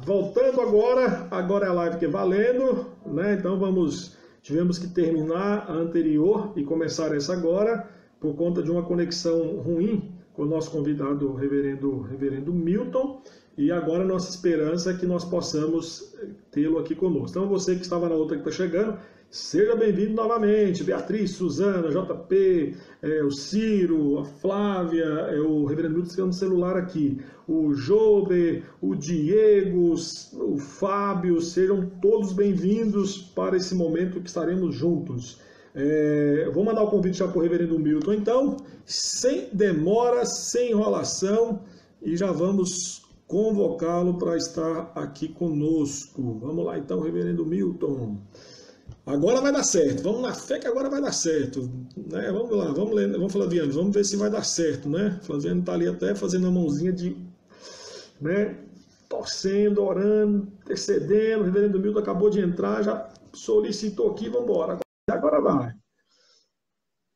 Voltando agora é a live que é valendo, né? Então tivemos que terminar a anterior e começar essa agora por conta de uma conexão ruim com o nosso convidado, o reverendo Milton, e agora nossa esperança é que nós possamos tê-lo aqui conosco. Então você que estava na outra que está chegando, seja bem-vindo novamente, Beatriz, Suzana, JP, o Ciro, a Flávia, o reverendo Milton escrevendo no celular aqui, o Jobe, o Diego, o Fábio, sejam todos bem-vindos para esse momento que estaremos juntos. Vou mandar o convite já para o reverendo Milton, então, sem demora, sem enrolação, e já vamos convocá-lo para estar aqui conosco. Vamos lá então, reverendo Milton. Agora vai dar certo, vamos na fé que agora vai dar certo, né? Vamos lá, vamos ler, vamos Flaviano, vamos ver se vai dar certo, né? Flaviano está ali até fazendo a mãozinha de, né? Torcendo, orando, intercedendo. O reverendo Milton acabou de entrar, já solicitou aqui, vamos embora. Agora vai.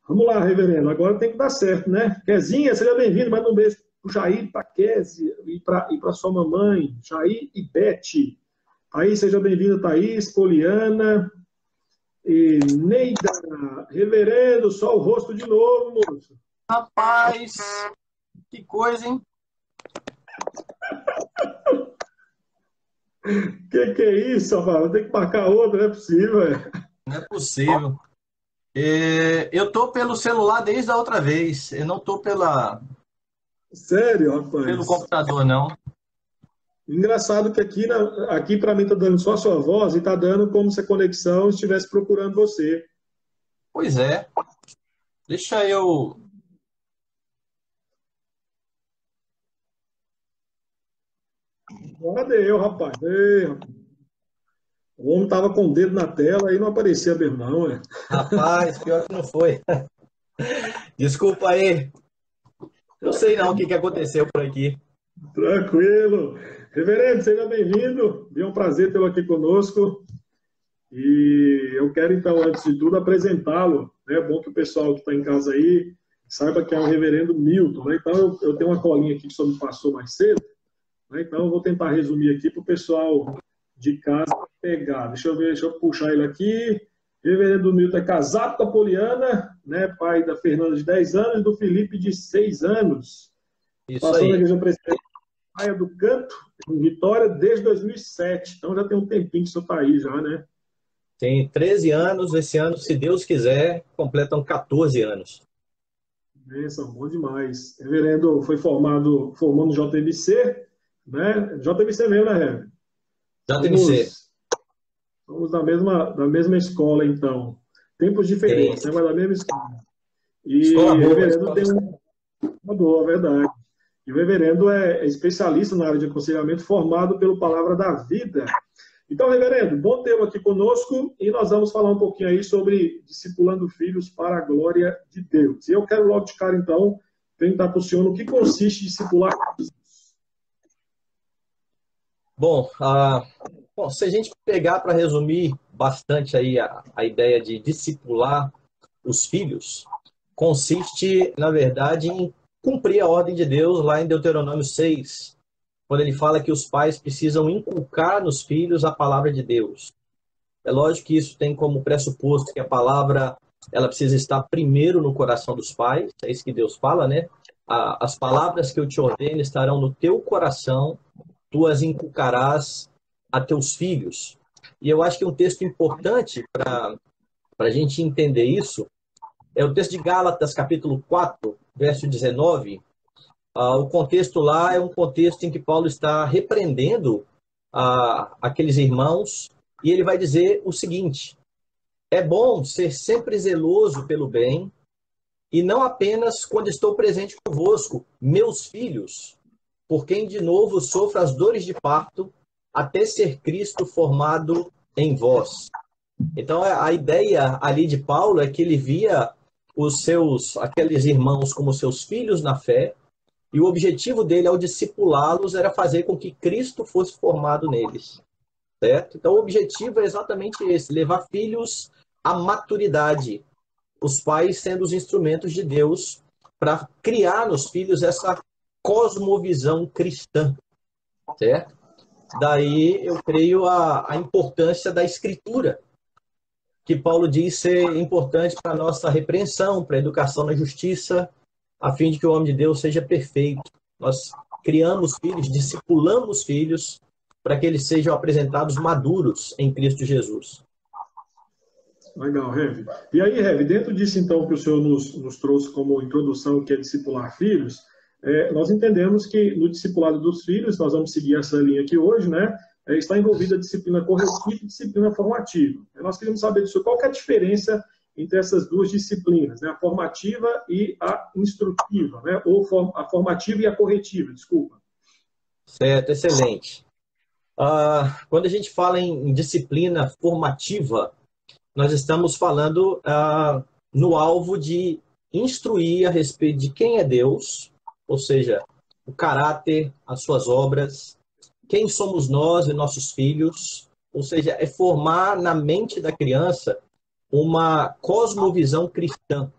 Vamos lá, reverendo, agora tem que dar certo, né? Kezinha, seja bem-vindo, manda um beijo para o Jair, para a Kézia e para sua mamãe, Jair e Beth. Aí, seja bem-vinda, Thaís, Poliana. E Neida, reverendo, só o rosto de novo, moço. Rapaz, que coisa, hein? Que é isso, rapaz? Tem que marcar outro, não é possível. Não é possível. Eu tô pelo celular desde a outra vez. Eu não tô Sério, rapaz? pelo computador, não. Engraçado que aqui para mim tá dando só a sua voz e tá dando como se a conexão estivesse procurando você. Pois é. Deixa eu... Agora deu, rapaz. Ei, rapaz. O homem tava com o dedo na tela e não aparecia mesmo, não, é? Rapaz, pior que não foi. Desculpa aí. Não sei não o que aconteceu por aqui. Tranquilo. Reverendo, seja bem-vindo. É um prazer tê-lo aqui conosco. E eu quero, então, antes de tudo, apresentá-lo. É bom que o pessoal que está em casa aí saiba que é o reverendo Milton. Né? Então, eu tenho uma colinha aqui que o senhor me passou mais cedo. Né? Então, eu vou tentar resumir aqui para o pessoal de casa pegar. Deixa eu ver, deixa eu puxar ele aqui. Reverendo Milton é casado com a Poliana, né? Pai da Fernanda de 10 anos e do Felipe de 6 anos. Isso Passou na aí. igreja presbiteriana Praia do Canto, em Vitória, desde 2007. Então, já tem um tempinho que o senhor está aí já, né? Tem 13 anos, esse ano, se Deus quiser, completam 14 anos. Benção, bom demais. Reverendo foi formando no JMC, né? JMC mesmo, né, Reverendo? JMC. Somos da mesma escola, então. Tempos diferentes, né? Mas da mesma escola. E Escola o boa, reverendo tem uma boa, verdade. E o reverendo é especialista na área de aconselhamento, formado pelo Palavra da Vida. Então, reverendo, bom tê-lo aqui conosco e nós vamos falar um pouquinho aí sobre discipulando filhos para a glória de Deus. E eu quero logo de cara, então, perguntar para o senhor no que consiste discipular filhos. Bom, se a gente pegar para resumir bastante aí a ideia de discipular os filhos, consiste, na verdade, em cumprir a ordem de Deus lá em Deuteronômio 6, quando ele fala que os pais precisam inculcar nos filhos a palavra de Deus. É lógico que isso tem como pressuposto que a palavra ela precisa estar primeiro no coração dos pais, é isso que Deus fala, né? As palavras que eu te ordeno estarão no teu coração, tu as inculcarás a teus filhos. E eu acho que um texto importante para a gente entender isso é o texto de Gálatas, capítulo 4, verso 19. O contexto lá é um contexto em que Paulo está repreendendo aqueles irmãos e ele vai dizer o seguinte: é bom ser sempre zeloso pelo bem e não apenas quando estou presente convosco, meus filhos, por quem de novo sofro as dores de parto, até ser Cristo formado em vós. Então, a ideia ali de Paulo é que ele via aqueles irmãos como seus filhos na fé, e o objetivo dele ao discipulá-los era fazer com que Cristo fosse formado neles, certo? Então, o objetivo é exatamente esse, levar filhos à maturidade, os pais sendo os instrumentos de Deus para criar nos filhos essa cosmovisão cristã, certo? daí eu creio a importância da escritura, que Paulo diz ser importante para a nossa repreensão, para a educação na justiça, a fim de que o homem de Deus seja perfeito. Nós criamos filhos, discipulamos filhos, para que eles sejam apresentados maduros em Cristo Jesus. Legal, Rev. E aí, Rev, dentro disso, então, que o senhor nos trouxe como introdução, que é discipular filhos, nós entendemos que no discipulado dos filhos, nós vamos seguir essa linha aqui hoje, né? Está envolvida a disciplina corretiva e disciplina formativa. Nós queremos saber disso, qual que é a diferença entre essas duas disciplinas, né? A formativa e a instrutiva, né? Ou a formativa e a corretiva, desculpa. Certo, excelente. Quando a gente fala em disciplina formativa, nós estamos falando no alvo de instruir a respeito de quem é Deus, ou seja, o caráter, as suas obras, quem somos nós e nossos filhos, ou seja, é formar na mente da criança uma cosmovisão cristã,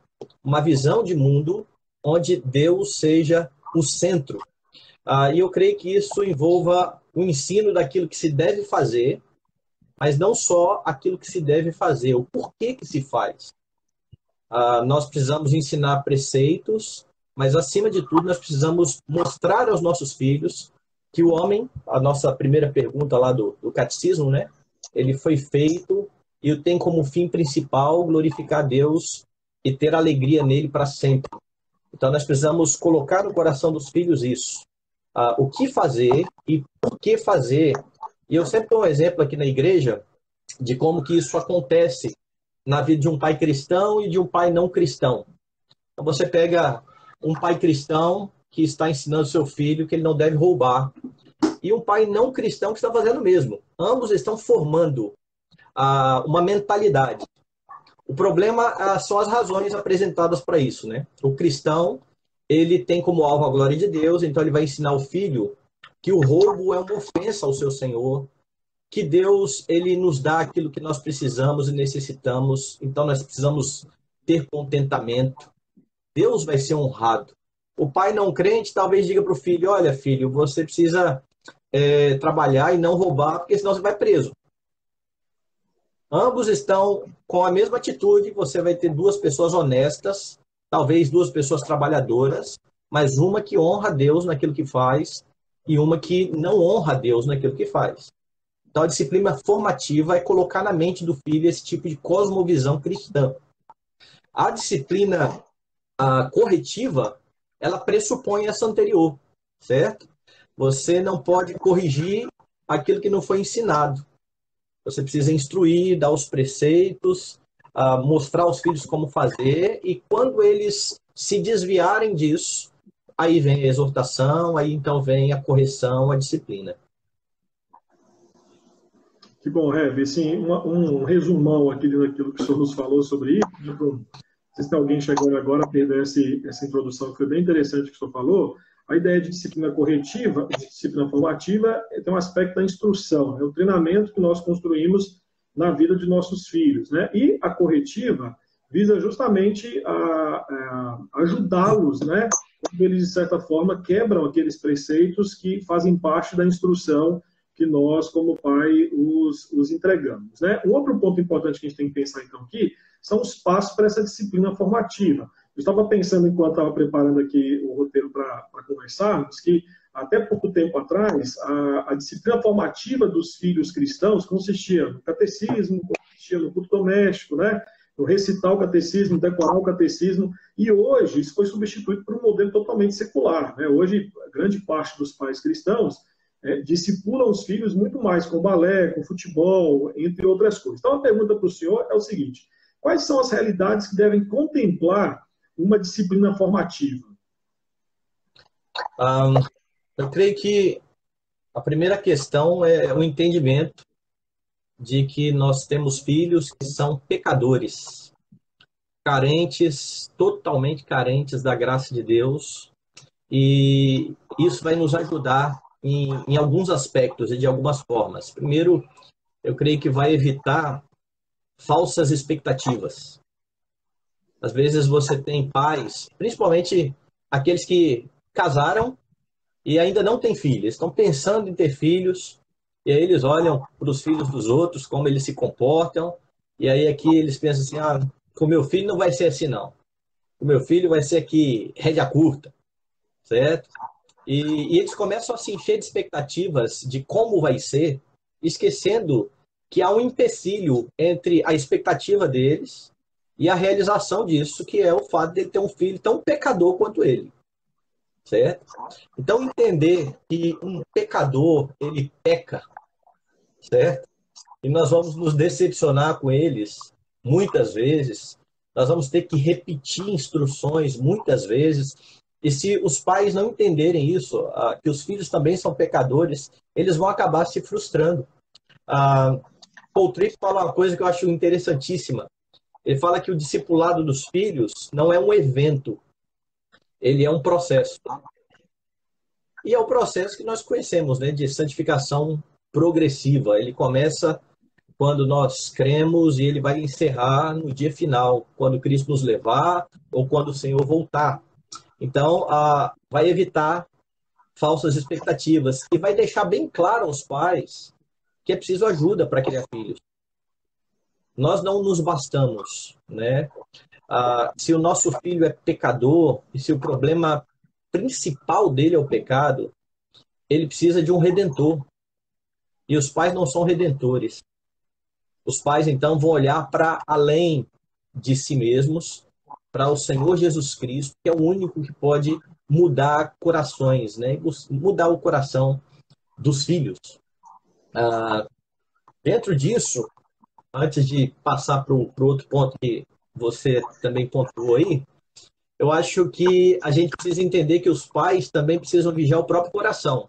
uma visão de mundo onde Deus seja o centro. E eu creio que isso envolva o ensino daquilo que se deve fazer, mas não só aquilo que se deve fazer, o porquê que se faz. Nós precisamos ensinar preceitos, mas acima de tudo nós precisamos mostrar aos nossos filhos que o homem, a nossa primeira pergunta lá do catecismo, né? Ele foi feito e tem como fim principal glorificar Deus e ter alegria nele para sempre. Então nós precisamos colocar no coração dos filhos isso. O que fazer e por que fazer. E eu sempre dou um exemplo aqui na igreja de como que isso acontece na vida de um pai cristão e de um pai não cristão. Então você pega um pai cristão que está ensinando seu filho que ele não deve roubar, e um pai não cristão que está fazendo o mesmo. Ambos estão formando uma mentalidade. O problema são as razões apresentadas para isso, né? O cristão, ele tem como alvo a glória de Deus, então ele vai ensinar o filho que o roubo é uma ofensa ao seu Senhor, que Deus ele nos dá aquilo que nós precisamos e necessitamos, então nós precisamos ter contentamento. Deus vai ser honrado. O pai não crente talvez diga para o filho, olha filho, você precisa trabalhar e não roubar, porque senão você vai preso. Ambos estão com a mesma atitude, você vai ter duas pessoas honestas, talvez duas pessoas trabalhadoras, mas uma que honra a Deus naquilo que faz e uma que não honra a Deus naquilo que faz. Então a disciplina formativa é colocar na mente do filho esse tipo de cosmovisão cristã. A disciplina corretiva, ela pressupõe essa anterior, certo? Você não pode corrigir aquilo que não foi ensinado. Você precisa instruir, dar os preceitos, mostrar aos filhos como fazer, e quando eles se desviarem disso, aí vem a exortação, aí então vem a correção, a disciplina. Que bom, Rev. Assim, um resumão aqui daquilo que o senhor nos falou sobre isso. Se tem alguém chegando agora a perder essa introdução, que foi bem interessante que o senhor falou, a ideia de disciplina corretiva, de disciplina formativa, tem um aspecto da instrução, é o treinamento que nós construímos na vida de nossos filhos, né? E a corretiva visa justamente ajudá-los, né? Quando eles, de certa forma, quebram aqueles preceitos que fazem parte da instrução que nós, como pai, os entregamos, né? Um outro ponto importante que a gente tem que pensar, então, aqui, são os passos para essa disciplina formativa. Eu estava pensando, enquanto estava preparando aqui o roteiro para conversarmos, que até pouco tempo atrás, a disciplina formativa dos filhos cristãos consistia no catecismo, consistia no culto doméstico, né? No recitar o catecismo, decorar o catecismo, e hoje isso foi substituído por um modelo totalmente secular, né? Hoje, grande parte dos pais cristãos discipulam os filhos muito mais com balé, com futebol, entre outras coisas. Então, a pergunta para o senhor é o seguinte: quais são as realidades que devem contemplar uma disciplina formativa? Eu creio que a primeira questão é o entendimento de que nós temos filhos que são pecadores, carentes, totalmente carentes da graça de Deus, e isso vai nos ajudar em alguns aspectos e de algumas formas. Primeiro, eu creio que vai evitar falsas expectativas. Às vezes você tem pais, principalmente aqueles que casaram e ainda não têm filhos, estão pensando em ter filhos, E aí eles olham para os filhos dos outros, como eles se comportam, e aí aqui eles pensam assim, ah, com o meu filho não vai ser assim não. O meu filho vai ser aqui rédea curta, certo? E eles começam a se encher de expectativas de como vai ser, esquecendo que há um empecilho entre a expectativa deles e a realização disso, que é o fato de ele ter um filho tão pecador quanto ele, certo? Então, entender que um pecador, ele peca, certo? E nós vamos nos decepcionar com eles muitas vezes, nós vamos ter que repetir instruções muitas vezes, e se os pais não entenderem isso, que os filhos também são pecadores, eles vão acabar se frustrando. Paul Tripp fala uma coisa que eu acho interessantíssima. Ele fala que o discipulado dos filhos não é um evento, ele é um processo. E é o processo que nós conhecemos, né, de santificação progressiva. Ele começa quando nós cremos e ele vai encerrar no dia final, quando Cristo nos levar ou quando o Senhor voltar. Então, vai evitar falsas expectativas e vai deixar bem claro aos pais que é preciso ajuda para criar filhos. Nós não nos bastamos, né? Se o nosso filho é pecador e se o problema principal dele é o pecado, ele precisa de um redentor. E os pais não são redentores. Os pais, então, vão olhar para além de si mesmos, para o Senhor Jesus Cristo, que é o único que pode mudar corações, né? Mudar o coração dos filhos. Dentro disso, antes de passar para o outro ponto que você também pontuou aí, eu acho que a gente precisa entender que os pais também precisam vigiar o próprio coração.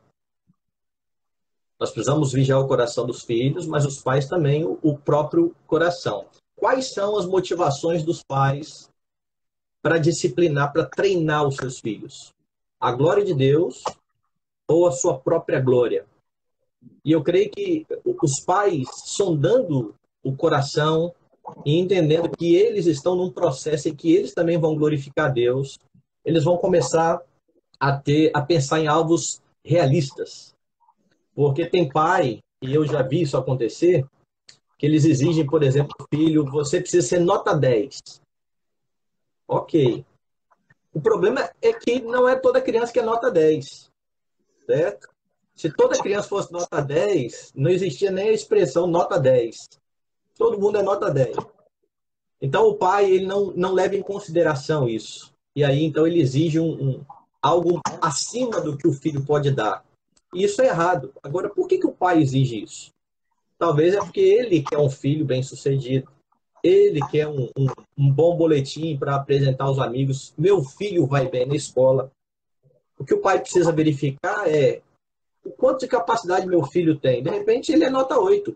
Nós precisamos vigiar o coração dos filhos, mas os pais também o próprio coração. Quais são as motivações dos pais para disciplinar, para treinar os seus filhos? A glória de Deus ou a sua própria glória? E eu creio que os pais, sondando o coração e entendendo que eles estão num processo em que eles também vão glorificar Deus, eles vão começar a pensar em alvos realistas. Porque tem pai, e eu já vi isso acontecer, que eles exigem, por exemplo, filho, você precisa ser nota 10. Ok. O problema é que não é toda criança que é nota 10, certo? Se toda criança fosse nota 10, não existia nem a expressão nota 10. Todo mundo é nota 10. Então o pai ele não leva em consideração isso. E aí então ele exige algo acima do que o filho pode dar. E isso é errado. Agora, por que o pai exige isso? Talvez é porque ele quer um filho bem-sucedido. Ele quer um bom boletim para apresentar aos amigos. Meu filho vai bem na escola. O que o pai precisa verificar é o quanto de capacidade meu filho tem. De repente, ele é nota 8.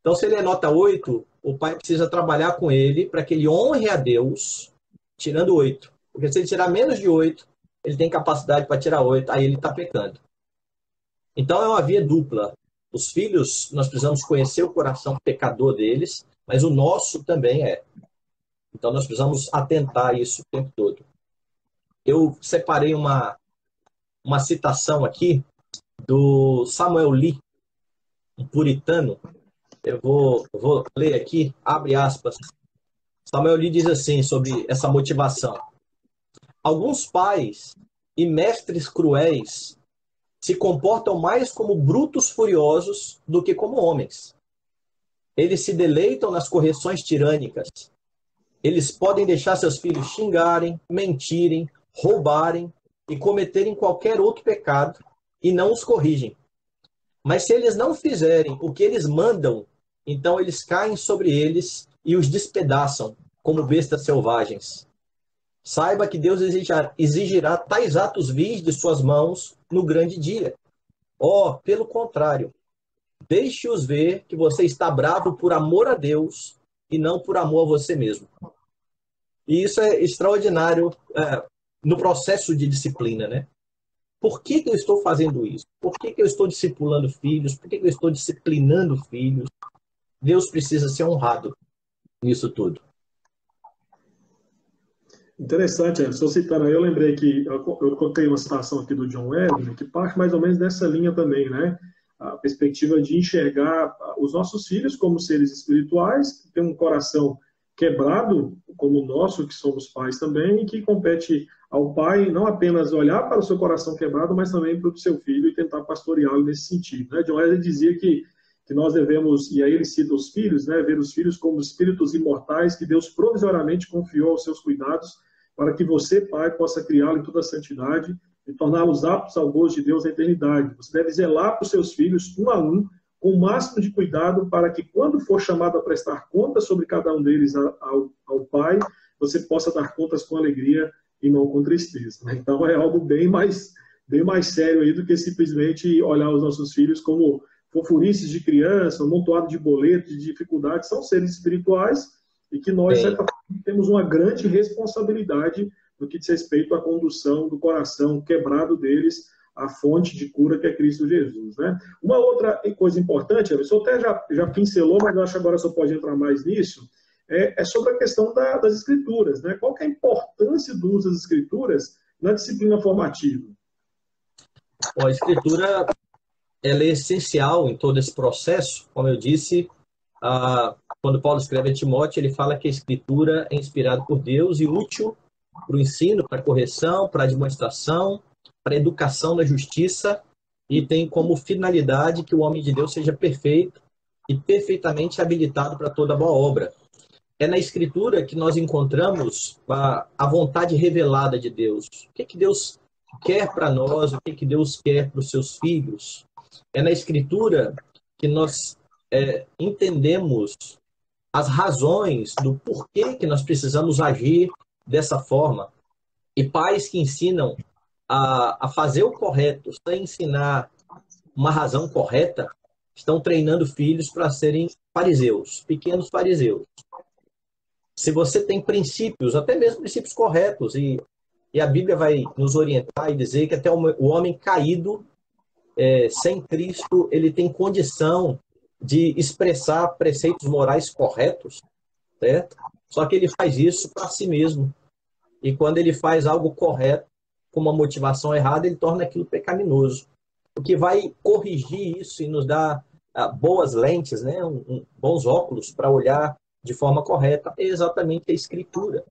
Então, se ele é nota 8, o pai precisa trabalhar com ele para que ele honre a Deus tirando 8. Porque se ele tirar menos de 8, ele tem capacidade para tirar 8, aí ele está pecando. Então, é uma via dupla. Os filhos, nós precisamos conhecer o coração pecador deles, mas o nosso também é. Então, nós precisamos atentar a isso o tempo todo. Eu separei uma citação aqui do Samuel Lee, um puritano. Eu vou ler aqui, abre aspas. Samuel Lee diz assim sobre essa motivação. Alguns pais e mestres cruéis se comportam mais como brutos furiosos do que como homens. Eles se deleitam nas correções tirânicas. Eles podem deixar seus filhos xingarem, mentirem, roubarem e cometerem qualquer outro pecado e não os corrigem. Mas se eles não fizerem o que eles mandam, então eles caem sobre eles e os despedaçam, como bestas selvagens. Saiba que Deus exigirá tais atos vis de suas mãos no grande dia. Pelo contrário, deixe-os ver que você está bravo por amor a Deus e não por amor a você mesmo. E isso é extraordinário no processo de disciplina, né? Por que eu estou fazendo isso? Por que eu estou discipulando filhos? Por que eu estou disciplinando filhos? Deus precisa ser honrado nisso tudo. Interessante, estou citando aí, eu lembrei que eu coloquei uma citação aqui do John Wesley, que parte mais ou menos dessa linha também, né? perspectiva de enxergar os nossos filhos como seres espirituais, que têm um coração quebrado, como o nosso, que somos pais também, e que compete ao pai não apenas olhar para o seu coração quebrado, mas também para o seu filho e tentar pastoreá-lo nesse sentido. Né? John Wesley dizia que nós devemos, e aí ele cita os filhos, né, ver os filhos como espíritos imortais que Deus provisoriamente confiou aos seus cuidados, para que você, pai, possa criá-lo em toda a santidade e torná-los aptos ao gozo de Deus na eternidade. Você deve zelar para os seus filhos, um a um, com o máximo de cuidado, para que, quando for chamado a prestar contas sobre cada um deles ao Pai, você possa dar contas com alegria e não com tristeza. Né? Então, é algo bem mais sério aí do que simplesmente olhar os nossos filhos como fofurices de criança, um amontoado de boletos, de dificuldades. São seres espirituais e que nós, de certa forma, temos uma grande responsabilidade no que diz respeito à condução do coração quebrado deles, a fonte de cura que é Cristo Jesus. Né? Uma outra coisa importante, o senhor até já pincelou, mas eu acho que agora só pode entrar mais nisso, é sobre a questão das escrituras. Né? Qual que é a importância do uso das escrituras na disciplina formativa? Bom, a escritura ela é essencial em todo esse processo. Como eu disse, quando Paulo escreve a Timóteo, ele fala que a escritura é inspirada por Deus e útil para o ensino, para a correção, para a demonstração, para a educação na justiça, e tem como finalidade que o homem de Deus seja perfeito e perfeitamente habilitado para toda boa obra. É na Escritura que nós encontramos a vontade revelada de Deus. O que Deus quer para nós, o que Deus quer para os seus filhos. É na Escritura que nós entendemos as razões do porquê que nós precisamos agir dessa forma. E pais que ensinam a fazer o correto, sem ensinar uma razão correta, estão treinando filhos para serem fariseus, pequenos fariseus. Se você tem princípios, até mesmo princípios corretos, e a Bíblia vai nos orientar e dizer que até o homem caído, sem Cristo, ele tem condição de expressar preceitos morais corretos, certo? Só que ele faz isso para si mesmo. E quando ele faz algo correto, com uma motivação errada, ele torna aquilo pecaminoso. O que vai corrigir isso e nos dar boas lentes, né? Bons óculos para olhar de forma correta é exatamente a Escritura.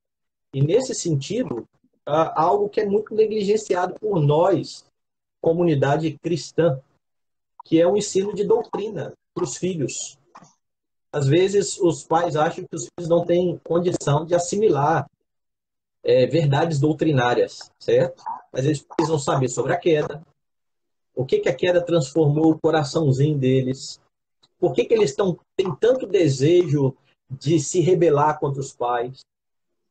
E nesse sentido, algo que é muito negligenciado por nós, comunidade cristã, que é o ensino de doutrina para os filhos. Às vezes, os pais acham que os filhos não têm condição de assimilar verdades doutrinárias, certo? Mas eles precisam saber sobre a queda, o que a queda transformou o coraçãozinho deles, por que eles têm tanto desejo de se rebelar contra os pais,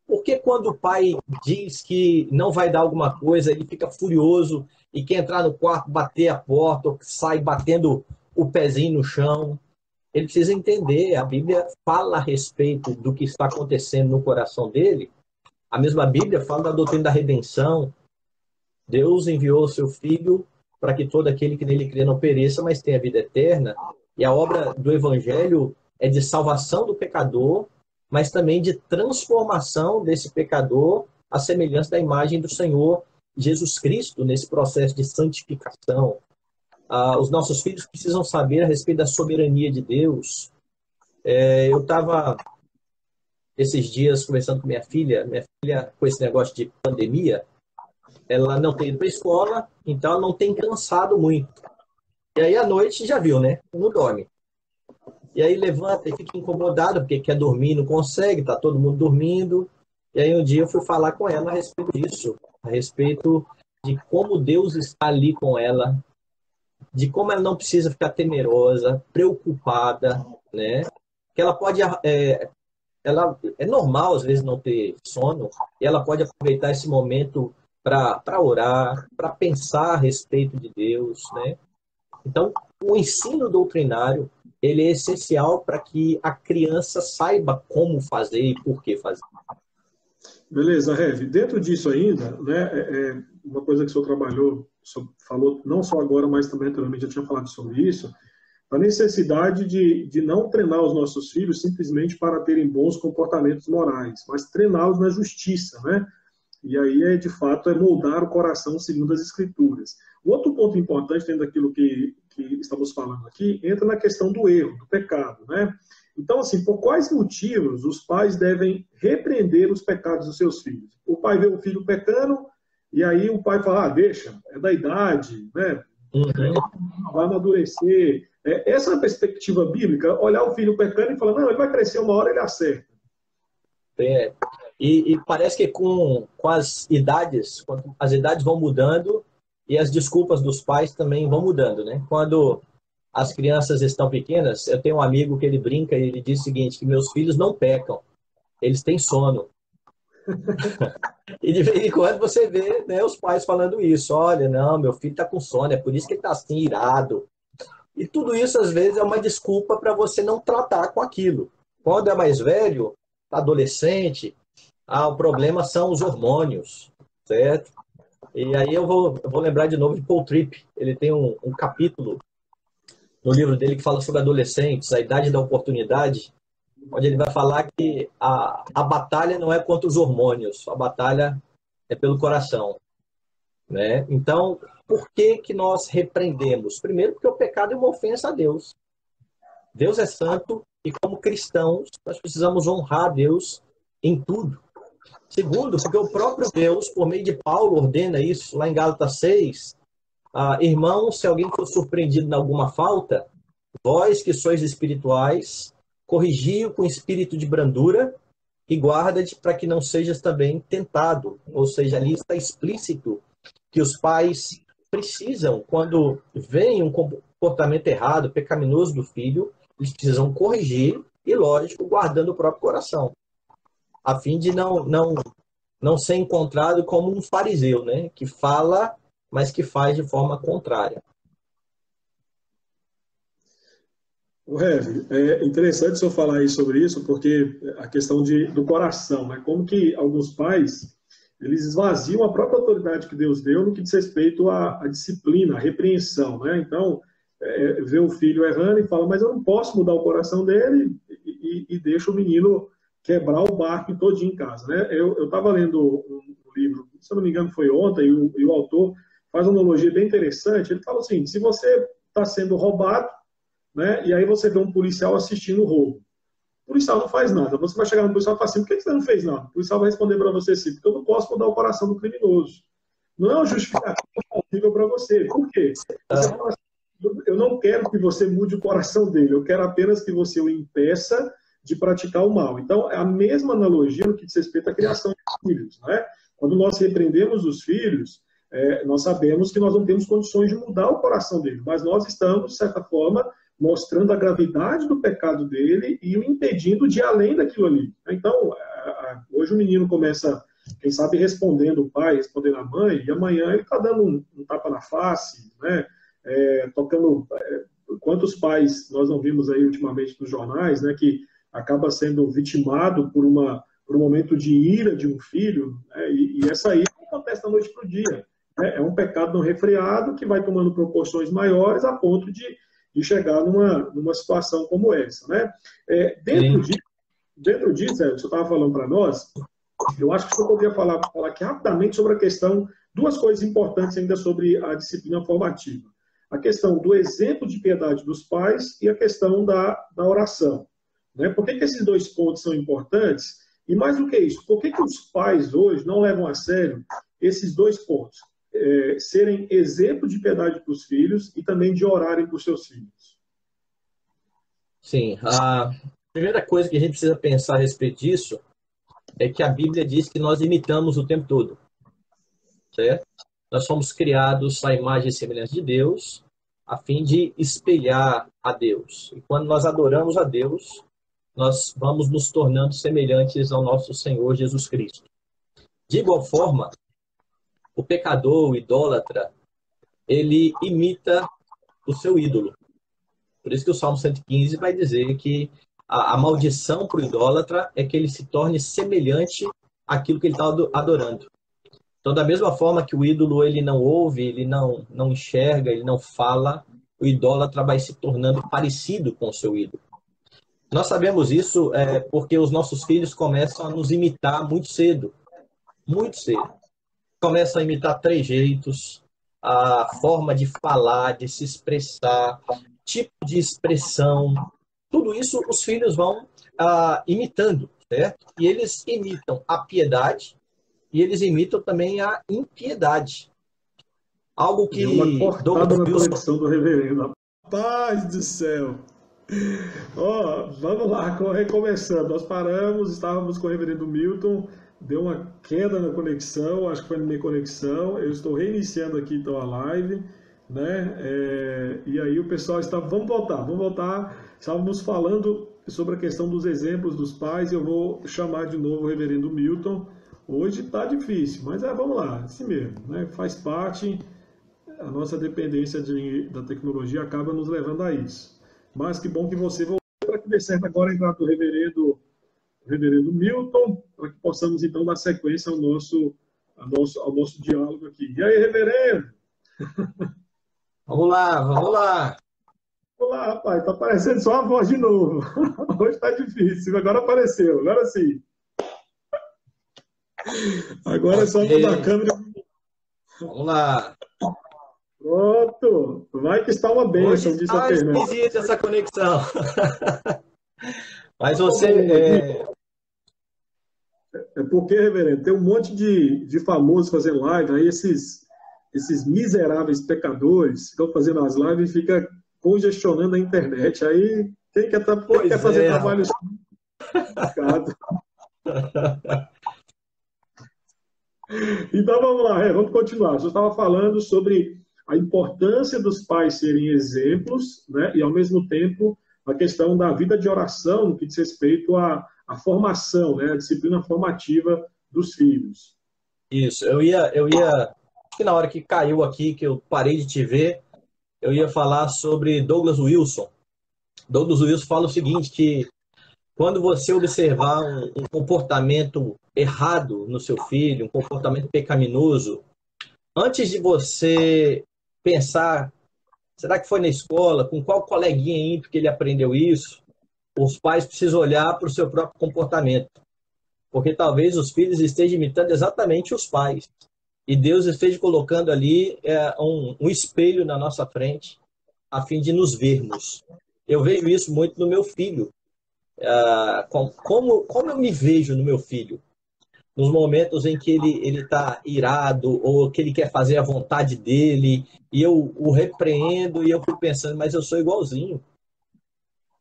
por que quando o pai diz que não vai dar alguma coisa, ele fica furioso e quer entrar no quarto, bater a porta, ou sai batendo o pezinho no chão. Ele precisa entender, a Bíblia fala a respeito do que está acontecendo no coração dele. A mesma Bíblia fala da doutrina da redenção. Deus enviou o seu Filho para que todo aquele que nele crê não pereça, mas tenha vida eterna. E a obra do Evangelho é de salvação do pecador, mas também de transformação desse pecador à semelhança da imagem do Senhor Jesus Cristo, nesse processo de santificação. Os nossos filhos precisam saber a respeito da soberania de Deus. Eu estava esses dias conversando com minha filha com esse negócio de pandemia, ela não tem ido para a escola, então ela não tem cansado muito. E aí à noite, já viu, né? Não dorme. E aí levanta e fica incomodada, porque quer dormir, não consegue, está todo mundo dormindo. E aí um dia eu fui falar com ela a respeito disso, a respeito de como Deus está ali com ela, de como ela não precisa ficar temerosa, preocupada, né? Que ela pode... ela é normal, às vezes, não ter sono, e ela pode aproveitar esse momento para orar, para pensar a respeito de Deus, né? Então, o ensino doutrinário, ele é essencial para que a criança saiba como fazer e por que fazer. Beleza, Rev. Dentro disso ainda, né, uma coisa que o senhor trabalhou, falou não só agora, mas também anteriormente já tinha falado sobre isso, a necessidade de não treinar os nossos filhos simplesmente para terem bons comportamentos morais, mas treiná-los na justiça, né? E aí, de fato, moldar o coração segundo as Escrituras. O outro ponto importante dentro daquilo que que estamos falando aqui entra na questão do erro, do pecado, né? Então, assim, por quais motivos os pais devem repreender os pecados dos seus filhos? O pai vê o filho pecando, e aí o pai fala, deixa, é da idade, né? Vai amadurecer. Essa é a perspectiva bíblica, olhar o filho pecando e falar, não, ele vai crescer uma hora, ele acerta. E parece que com as idades vão mudando e as desculpas dos pais também vão mudando, né? Quando as crianças estão pequenas, eu tenho um amigo que ele brinca e ele diz o seguinte, que meus filhos não pecam, eles têm sono. E de vez em quando você vê, né, os pais falando isso, olha, não, meu filho está com sono, é por isso que ele está assim, irado. E tudo isso, às vezes, é uma desculpa para você não tratar com aquilo. Quando é mais velho, adolescente, o problema são os hormônios, certo? E aí eu vou lembrar de novo de Paul Tripp. Ele tem um capítulo no livro dele que fala sobre adolescentes, a idade da oportunidade, onde ele vai falar que a batalha não é contra os hormônios, a batalha é pelo coração, né? Então, por que nós repreendemos? Primeiro, porque o pecado é uma ofensa a Deus. Deus é santo e, como cristãos, nós precisamos honrar a Deus em tudo. Segundo, porque o próprio Deus, por meio de Paulo, ordena isso lá em Gálatas 6. Irmãos, se alguém for surpreendido em alguma falta, vós que sois espirituais, corrigi-o com espírito de brandura e guarda-te para que não sejas também tentado. Ou seja, ali está explícito que os pais precisam, quando veem um comportamento errado, pecaminoso do filho, eles precisam corrigir e, lógico, guardando o próprio coração, a fim de não ser encontrado como um fariseu, né? Que fala, mas que faz de forma contrária. O Rev, é interessante o senhor falar aí sobre isso, porque a questão do coração, né? Como que alguns pais, eles esvaziam a própria autoridade que Deus deu no que diz respeito à disciplina, à repreensão, né? Então, vê o filho errando e fala, mas eu não posso mudar o coração dele e deixa o menino quebrar o barco todinho em casa, né? Eu estava lendo um livro, se eu não me engano foi ontem, e o autor faz uma analogia bem interessante. Ele fala assim, se você está sendo roubado, né, e aí você vê um policial assistindo o roubo, o policial não faz nada, você vai chegar no policial e falar assim, por que você não fez nada? O policial vai responder para você assim, porque eu não posso mudar o coração do criminoso. Não é uma justificativa possível para você. Por quê? Você fala assim, eu não quero que você mude o coração dele, eu quero apenas que você o impeça de praticar o mal. Então, é a mesma analogia no que diz respeito à criação de filhos, né? Quando nós repreendemos os filhos, nós sabemos que nós não temos condições de mudar o coração dele, mas nós estamos, de certa forma, mostrando a gravidade do pecado dele e o impedindo de ir além daquilo ali. Então, hoje o menino começa, quem sabe, respondendo o pai, respondendo a mãe, e amanhã ele está dando um tapa na face, né? Tocando... Quantos pais nós não vimos aí ultimamente nos jornais, né, que acaba sendo vitimado por um momento de ira de um filho, né, e essa ira não acontece da noite para o dia. Né? É um pecado não refreado que vai tomando proporções maiores a ponto de chegar numa situação como essa. Né? Dentro disso, o senhor estava falando para nós, eu acho que o senhor poderia falar aqui rapidamente sobre a questão, duas coisas importantes ainda sobre a disciplina formativa. A questão do exemplo de piedade dos pais e a questão da oração. Né? Por que esses dois pontos são importantes? E mais do que isso, por que os pais hoje não levam a sério esses dois pontos? Serem exemplo de piedade para os filhos e também de orarem para os seus filhos. Sim, a primeira coisa que a gente precisa pensar a respeito disso é que a Bíblia diz que nós imitamos o tempo todo, certo? Nós somos criados à imagem e semelhança de Deus, a fim de espelhar a Deus. E quando nós adoramos a Deus, nós vamos nos tornando semelhantes ao nosso Senhor Jesus Cristo. De igual forma, o pecador, o idólatra, ele imita o seu ídolo. Por isso que o Salmo 115 vai dizer que a maldição para o idólatra é que ele se torne semelhante àquilo que ele está adorando. Então, da mesma forma que o ídolo ele não ouve, ele não enxerga, ele não fala, o idólatra vai se tornando parecido com o seu ídolo. Nós sabemos isso porque os nossos filhos começam a nos imitar muito cedo. Muito cedo. Começam a imitar trejeitos, a forma de falar, de se expressar, tipo de expressão, tudo isso os filhos vão imitando, certo? E eles imitam a piedade e eles imitam também a impiedade. Algo Deu uma que cortada Douglas na Wilson... conexão do reverendo. Paz do céu! Ó, vamos lá, recomeçando. Nós paramos, estávamos com o reverendo Milton, deu uma queda na conexão, acho que foi na minha conexão. Eu estou reiniciando aqui então a live, né? E aí o pessoal está. Vamos voltar, vamos voltar. Estávamos falando sobre a questão dos exemplos dos pais. Eu vou chamar de novo o reverendo Milton. Hoje está difícil, mas vamos lá, assim mesmo, né? Faz parte. A nossa dependência da tecnologia acaba nos levando a isso. Mas que bom que você voltou para que dê certo agora a entrada do reverendo Milton, para que possamos então dar sequência ao nosso diálogo aqui. E aí, reverendo? Vamos lá, vamos lá. Olá, rapaz, está aparecendo só a voz de novo. Hoje está difícil, agora apareceu, agora sim. Agora é só mudar a câmera. Vamos lá. Pronto, vai que está uma bênção, Hoje disse a está Fernanda. esquisita essa conexão. Mas você... É porque, reverendo, tem um monte de famosos fazendo live, aí esses miseráveis pecadores ficam fazendo as lives e ficam congestionando a internet. Aí, quem quer fazer trabalho complicado. Então, vamos lá, vamos continuar. Você estava falando sobre a importância dos pais serem exemplos, né? E, ao mesmo tempo, a questão da vida de oração, no que diz respeito à formação, né? A disciplina formativa dos filhos. Isso, eu ia, acho que na hora que caiu aqui, que eu parei de te ver, eu ia falar sobre Douglas Wilson. Douglas Wilson fala o seguinte, que quando você observar um comportamento errado no seu filho, um comportamento pecaminoso, antes de você pensar, será que foi na escola, com qual coleguinha ímpio que ele aprendeu isso, os pais precisam olhar para o seu próprio comportamento. Porque talvez os filhos estejam imitando exatamente os pais. E Deus esteja colocando ali um espelho na nossa frente, a fim de nos vermos. Eu vejo isso muito no meu filho. Como eu me vejo no meu filho? Nos momentos em que ele está irado, ou que ele quer fazer a vontade dele, e eu o repreendo, e eu fico pensando, mas eu sou igualzinho.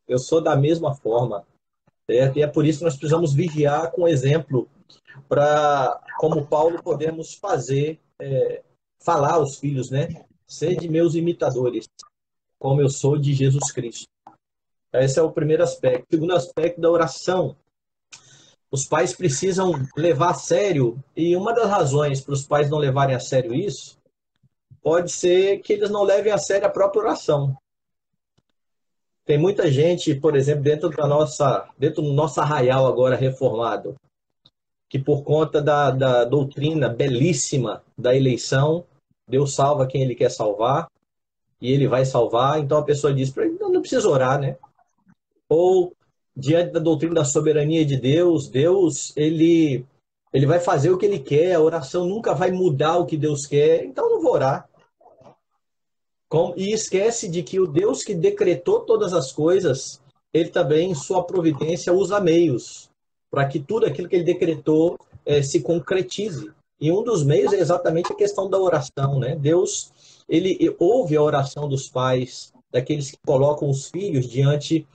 Eu sou da mesma forma. Certo? E é por isso que nós precisamos vigiar com exemplo, para, como Paulo, podemos falar aos filhos, né? Sede meus imitadores, como eu sou de Jesus Cristo. Esse é o primeiro aspecto. O segundo aspecto da oração. Os pais precisam levar a sério, e uma das razões para os pais não levarem a sério isso, pode ser que eles não levem a sério a própria oração. Tem muita gente, por exemplo, dentro do nosso arraial agora reformado, que por conta da doutrina belíssima da eleição, Deus salva quem Ele quer salvar, e Ele vai salvar, então a pessoa diz para ele, não precisa orar, né? Ou, diante da doutrina da soberania de Deus, ele vai fazer o que Ele quer, a oração nunca vai mudar o que Deus quer, então não vou orar. E esquece de que o Deus que decretou todas as coisas, Ele também, em sua providência, usa meios para que tudo aquilo que Ele decretou se concretize. E um dos meios é exatamente a questão da oração, né? Deus, Ele ouve a oração dos pais, daqueles que colocam os filhos diante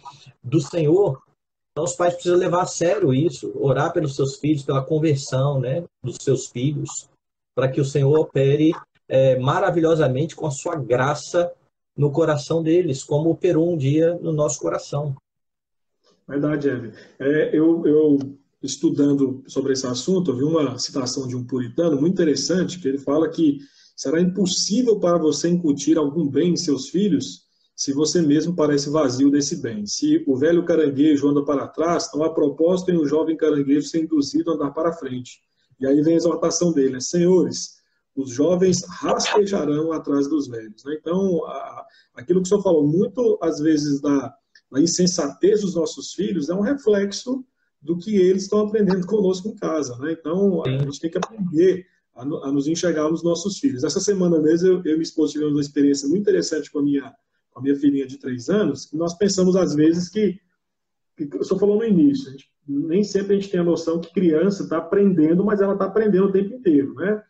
do Senhor. Então, os pais precisam levar a sério isso, orar pelos seus filhos, pela conversão, né, dos seus filhos, para que o Senhor opere maravilhosamente com a sua graça no coração deles, como operou um dia no nosso coração. Verdade, Evelyn. Eu estudando sobre esse assunto, eu vi uma citação de um puritano muito interessante, que ele fala que será impossível para você incutir algum bem em seus filhos se você mesmo parece vazio desse bem. Se o velho caranguejo anda para trás, não há propósito em o jovem caranguejo ser induzido a andar para frente. E aí vem a exortação dele, né? Senhores, os jovens rastejarão atrás dos velhos. Né? Então, aquilo que o senhor falou, muito às vezes da insensatez dos nossos filhos é um reflexo do que eles estão aprendendo conosco em casa. Né? Então, a gente tem que aprender a nos enxergarmos nossos filhos. Essa semana mesmo, eu e minha esposa tivemos uma experiência muito interessante com a minha filhinha de 3 anos, que nós pensamos às vezes que eu estou falando no início, nem sempre a gente tem a noção que criança está aprendendo, mas ela está aprendendo o tempo inteiro, né?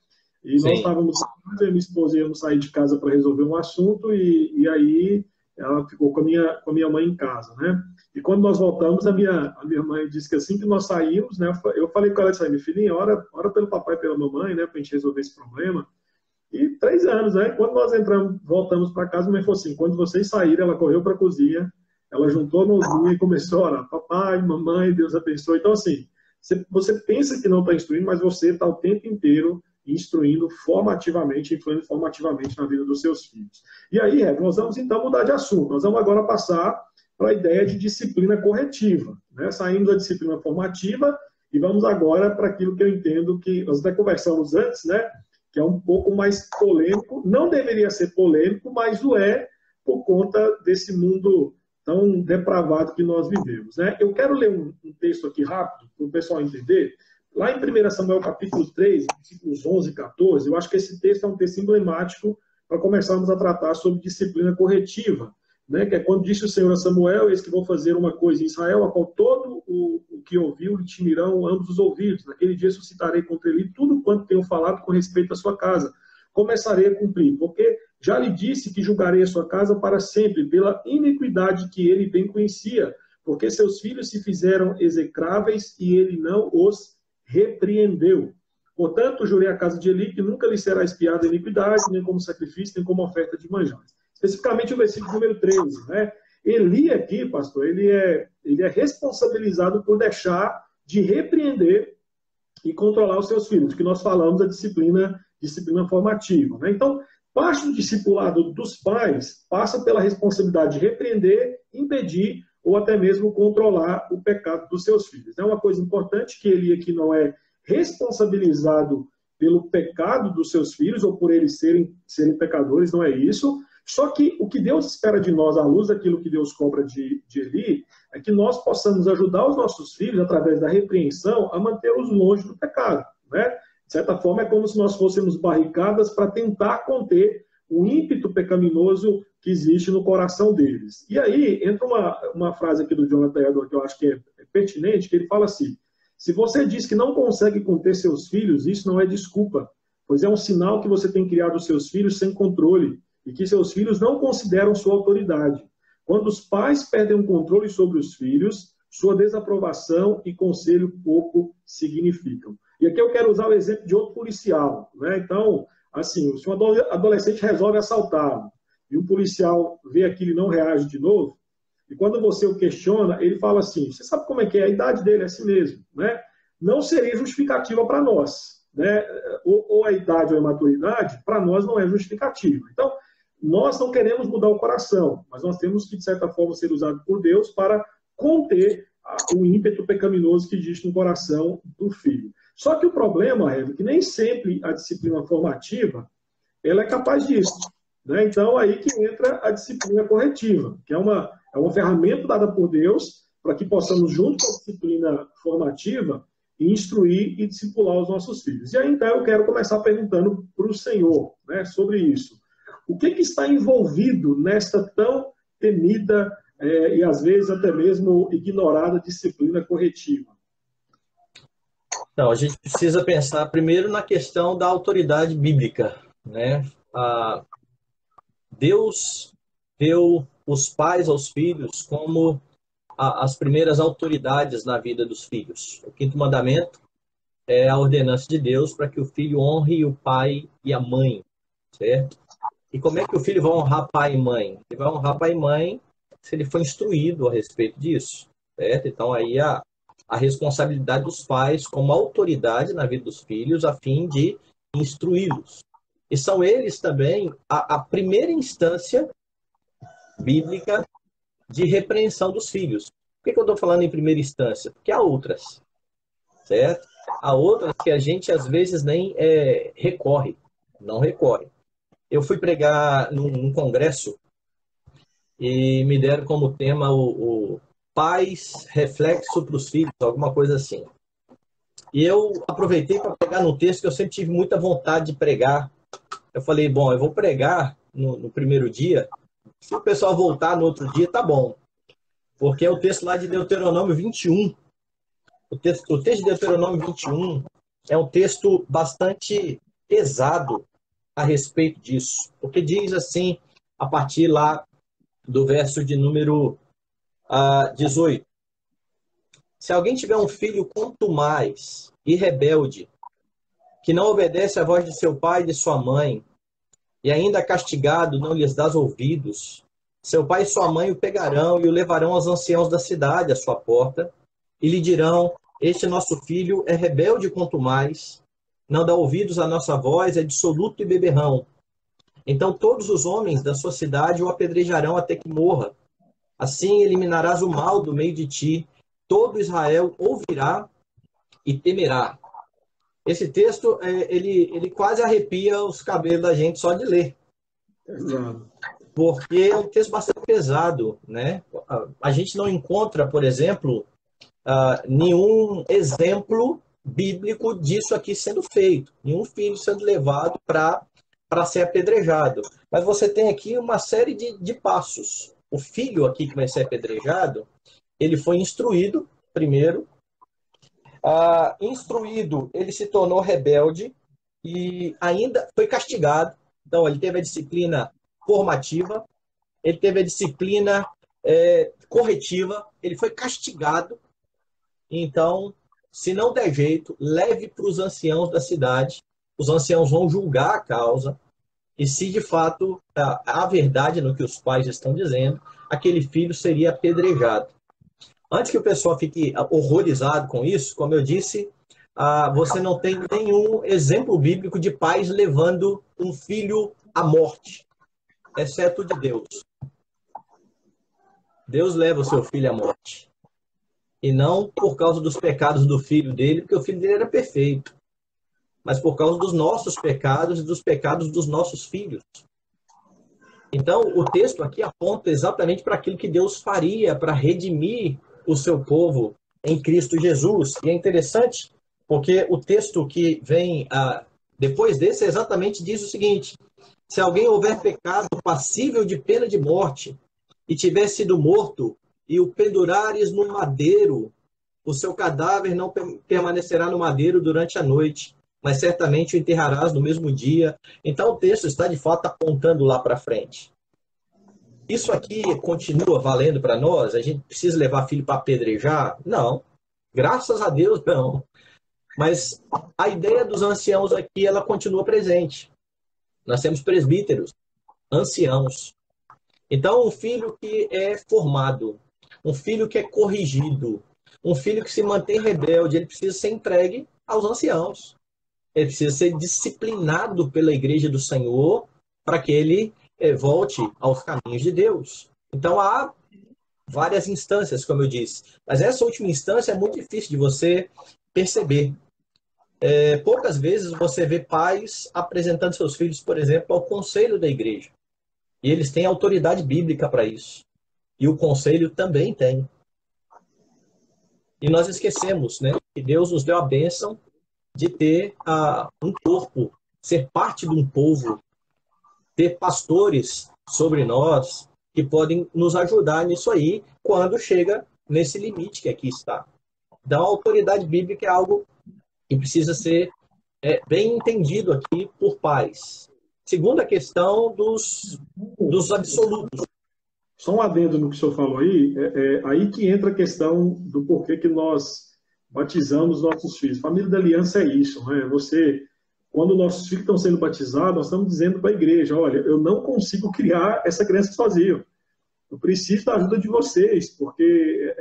E nós Sim. estávamos, eu e minha esposa íamos sair de casa para resolver um assunto e aí ela ficou com a minha mãe em casa, né? E quando nós voltamos, a minha mãe disse que assim que nós saímos, né? Eu falei com ela, disse, minha filhinha, ora pelo papai e pela mamãe, né? Para a gente resolver esse problema. E 3 anos, né? Quando nós voltamos para casa, a mãe falou assim, quando vocês saíram, ela correu para a cozinha, ela juntou a mãozinha e começou a orar, papai, mamãe, Deus abençoe. Então, assim, você pensa que não está instruindo, mas você está o tempo inteiro instruindo formativamente, influindo formativamente na vida dos seus filhos. E aí, nós vamos então mudar de assunto. Nós vamos agora passar para a ideia de disciplina corretiva, né? Saímos da disciplina formativa e vamos agora para aquilo que eu entendo que nós até conversamos antes, né? Que é um pouco mais polêmico. Não deveria ser polêmico, mas o é por conta desse mundo tão depravado que nós vivemos, né? Eu quero ler um texto aqui rápido para o pessoal entender. Lá em 1 Samuel capítulo 3, versículos 11 e 14, eu acho que esse texto é um texto emblemático para começarmos a tratar sobre disciplina corretiva, né? Que é quando disse o Senhor a Samuel, eis que vou fazer uma coisa em Israel, a qual todo o que ouviu lhe timirão ambos os ouvidos. Naquele dia suscitarei contra ele tudo quanto tenho falado com respeito à sua casa. Começarei a cumprir, porque já lhe disse que julgarei a sua casa para sempre, pela iniquidade que ele bem conhecia, porque seus filhos se fizeram execráveis e ele não os repreendeu. Portanto, jurei à casa de Eli que nunca lhe será espiada a iniquidade, nem como sacrifício, nem como oferta de manjares. Especificamente o versículo número 13, né? Eli aqui, pastor, ele é responsabilizado por deixar de repreender e controlar os seus filhos, que nós falamos da disciplina formativa, né? Então, parte do discipulado dos pais passa pela responsabilidade de repreender, impedir ou até mesmo controlar o pecado dos seus filhos. É uma coisa importante que ele aqui não é responsabilizado pelo pecado dos seus filhos ou por eles serem pecadores, não é isso. Só que o que Deus espera de nós, à luz daquilo que Deus cobra de Eli, é que nós possamos ajudar os nossos filhos, através da repreensão, a mantê-los longe do pecado, né? De certa forma, é como se nós fôssemos barricadas para tentar conter o ímpeto pecaminoso que existe no coração deles. E aí, entra uma frase aqui do Jonathan Edwards que eu acho que é pertinente, que ele fala assim, se você diz que não consegue conter seus filhos, isso não é desculpa, pois é um sinal que você tem criado os seus filhos sem controle e que seus filhos não consideram sua autoridade. Quando os pais perdem o controle sobre os filhos, sua desaprovação e conselho pouco significam. E aqui eu quero usar o exemplo de outro policial, né? Então, assim, se um adolescente resolve assaltá-lo e um policial vê aquilo e não reage de novo, e quando você o questiona, ele fala assim, você sabe como é que é? A idade dele é assim mesmo, né? Não seria justificativa para nós, né? Ou a idade ou a maturidade, para nós não é justificativa. Então, nós não queremos mudar o coração, mas nós temos que, de certa forma, ser usados por Deus para conter o ímpeto pecaminoso que existe no coração do filho. Só que o problema é que nem sempre a disciplina formativa ela é capaz disso, né? Então, aí que entra a disciplina corretiva, que é uma ferramenta dada por Deus para que possamos, junto com a disciplina formativa, instruir e discipular os nossos filhos. E aí, então, eu quero começar perguntando para o Senhor, né, sobre isso. O que está envolvido nesta tão temida e, às vezes, até mesmo ignorada disciplina corretiva? Então, a gente precisa pensar primeiro na questão da autoridade bíblica, né? Deus deu os pais aos filhos como as primeiras autoridades na vida dos filhos. O quinto mandamento é a ordenança de Deus para que o filho honre o pai e a mãe, certo? E como é que o filho vai honrar pai e mãe? Ele vai honrar pai e mãe se ele for instruído a respeito disso, certo? Então, aí a responsabilidade dos pais como autoridade na vida dos filhos a fim de instruí-los. E são eles também a primeira instância bíblica de repreensão dos filhos. Por que eu estou falando em primeira instância? Porque há outras, certo? Há outras que a gente às vezes nem não recorre. Eu fui pregar num congresso e me deram como tema o pais reflexo para os filhos, alguma coisa assim. E eu aproveitei para pregar num texto que eu sempre tive muita vontade de pregar. Eu falei, bom, eu vou pregar no primeiro dia. Se o pessoal voltar no outro dia, tá bom. Porque é o texto lá de Deuteronômio 21. O texto de Deuteronômio 21 é um texto bastante pesado a respeito disso. Porque diz assim, a partir lá do verso de número 18. Se alguém tiver um filho contumaz e rebelde, que não obedece à voz de seu pai e de sua mãe, e ainda castigado não lhes dás ouvidos, seu pai e sua mãe o pegarão e o levarão aos anciãos da cidade à sua porta, e lhe dirão: este nosso filho é rebelde quanto mais, não dá ouvidos à nossa voz, é dissoluto e beberrão. Então todos os homens da sua cidade o apedrejarão até que morra. Assim eliminarás o mal do meio de ti, todo Israel ouvirá e temerá. Esse texto, ele quase arrepia os cabelos da gente só de ler. Exato. Porque é um texto bastante pesado, né? A gente não encontra, por exemplo, nenhum exemplo bíblico disso aqui sendo feito. Nenhum filho sendo levado para ser apedrejado. Mas você tem aqui uma série de passos. O filho aqui que vai ser apedrejado, ele foi instruído primeiro. Instruído, ele se tornou rebelde e ainda foi castigado. Então, ele teve a disciplina formativa, ele teve a disciplina corretiva, ele foi castigado. Então, se não der jeito, leve para os anciãos da cidade. Os anciãos vão julgar a causa. E se de fato há verdade no que os pais estão dizendo, aquele filho seria apedrejado. Antes que o pessoal fique horrorizado com isso, como eu disse, você não tem nenhum exemplo bíblico de pais levando um filho à morte, exceto de Deus. Deus leva o seu filho à morte. E não por causa dos pecados do filho dele, porque o filho dele era perfeito, mas por causa dos nossos pecados e dos pecados dos nossos filhos. Então, o texto aqui aponta exatamente para aquilo que Deus faria para redimir o seu povo em Cristo Jesus. E é interessante, porque o texto que vem depois desse exatamente diz o seguinte: se alguém houver pecado passível de pena de morte e tiver sido morto e o pendurares no madeiro, o seu cadáver não permanecerá no madeiro durante a noite, mas certamente o enterrarás no mesmo dia. Então o texto está de fato apontando lá para frente. Isso aqui continua valendo para nós? A gente precisa levar filho para apedrejar? Não. Graças a Deus, não. Mas a ideia dos anciãos aqui, ela continua presente. Nós temos presbíteros, anciãos. Então, um filho que é formado, um filho que é corrigido, um filho que se mantém rebelde, ele precisa ser entregue aos anciãos. Ele precisa ser disciplinado pela igreja do Senhor para que ele volte aos caminhos de Deus. Então, há várias instâncias, como eu disse. Mas essa última instância é muito difícil de você perceber. Poucas vezes você vê pais apresentando seus filhos, por exemplo, ao conselho da igreja. E eles têm autoridade bíblica para isso. E o conselho também tem. E nós esquecemos, né, que Deus nos deu a bênção de ter um corpo, ser parte de um povo, ter pastores sobre nós que podem nos ajudar nisso aí quando chega nesse limite que aqui está. Então, a autoridade bíblica é algo que precisa ser bem entendido aqui por pais. Segunda questão dos absolutos. Só um adendo no que o senhor falou aí, aí que entra a questão do porquê que nós batizamos nossos filhos. Família da aliança é isso, né? Quando nossos filhos estão sendo batizados, nós estamos dizendo para a igreja: olha, eu não consigo criar essa criança sozinho. Eu preciso da ajuda de vocês, porque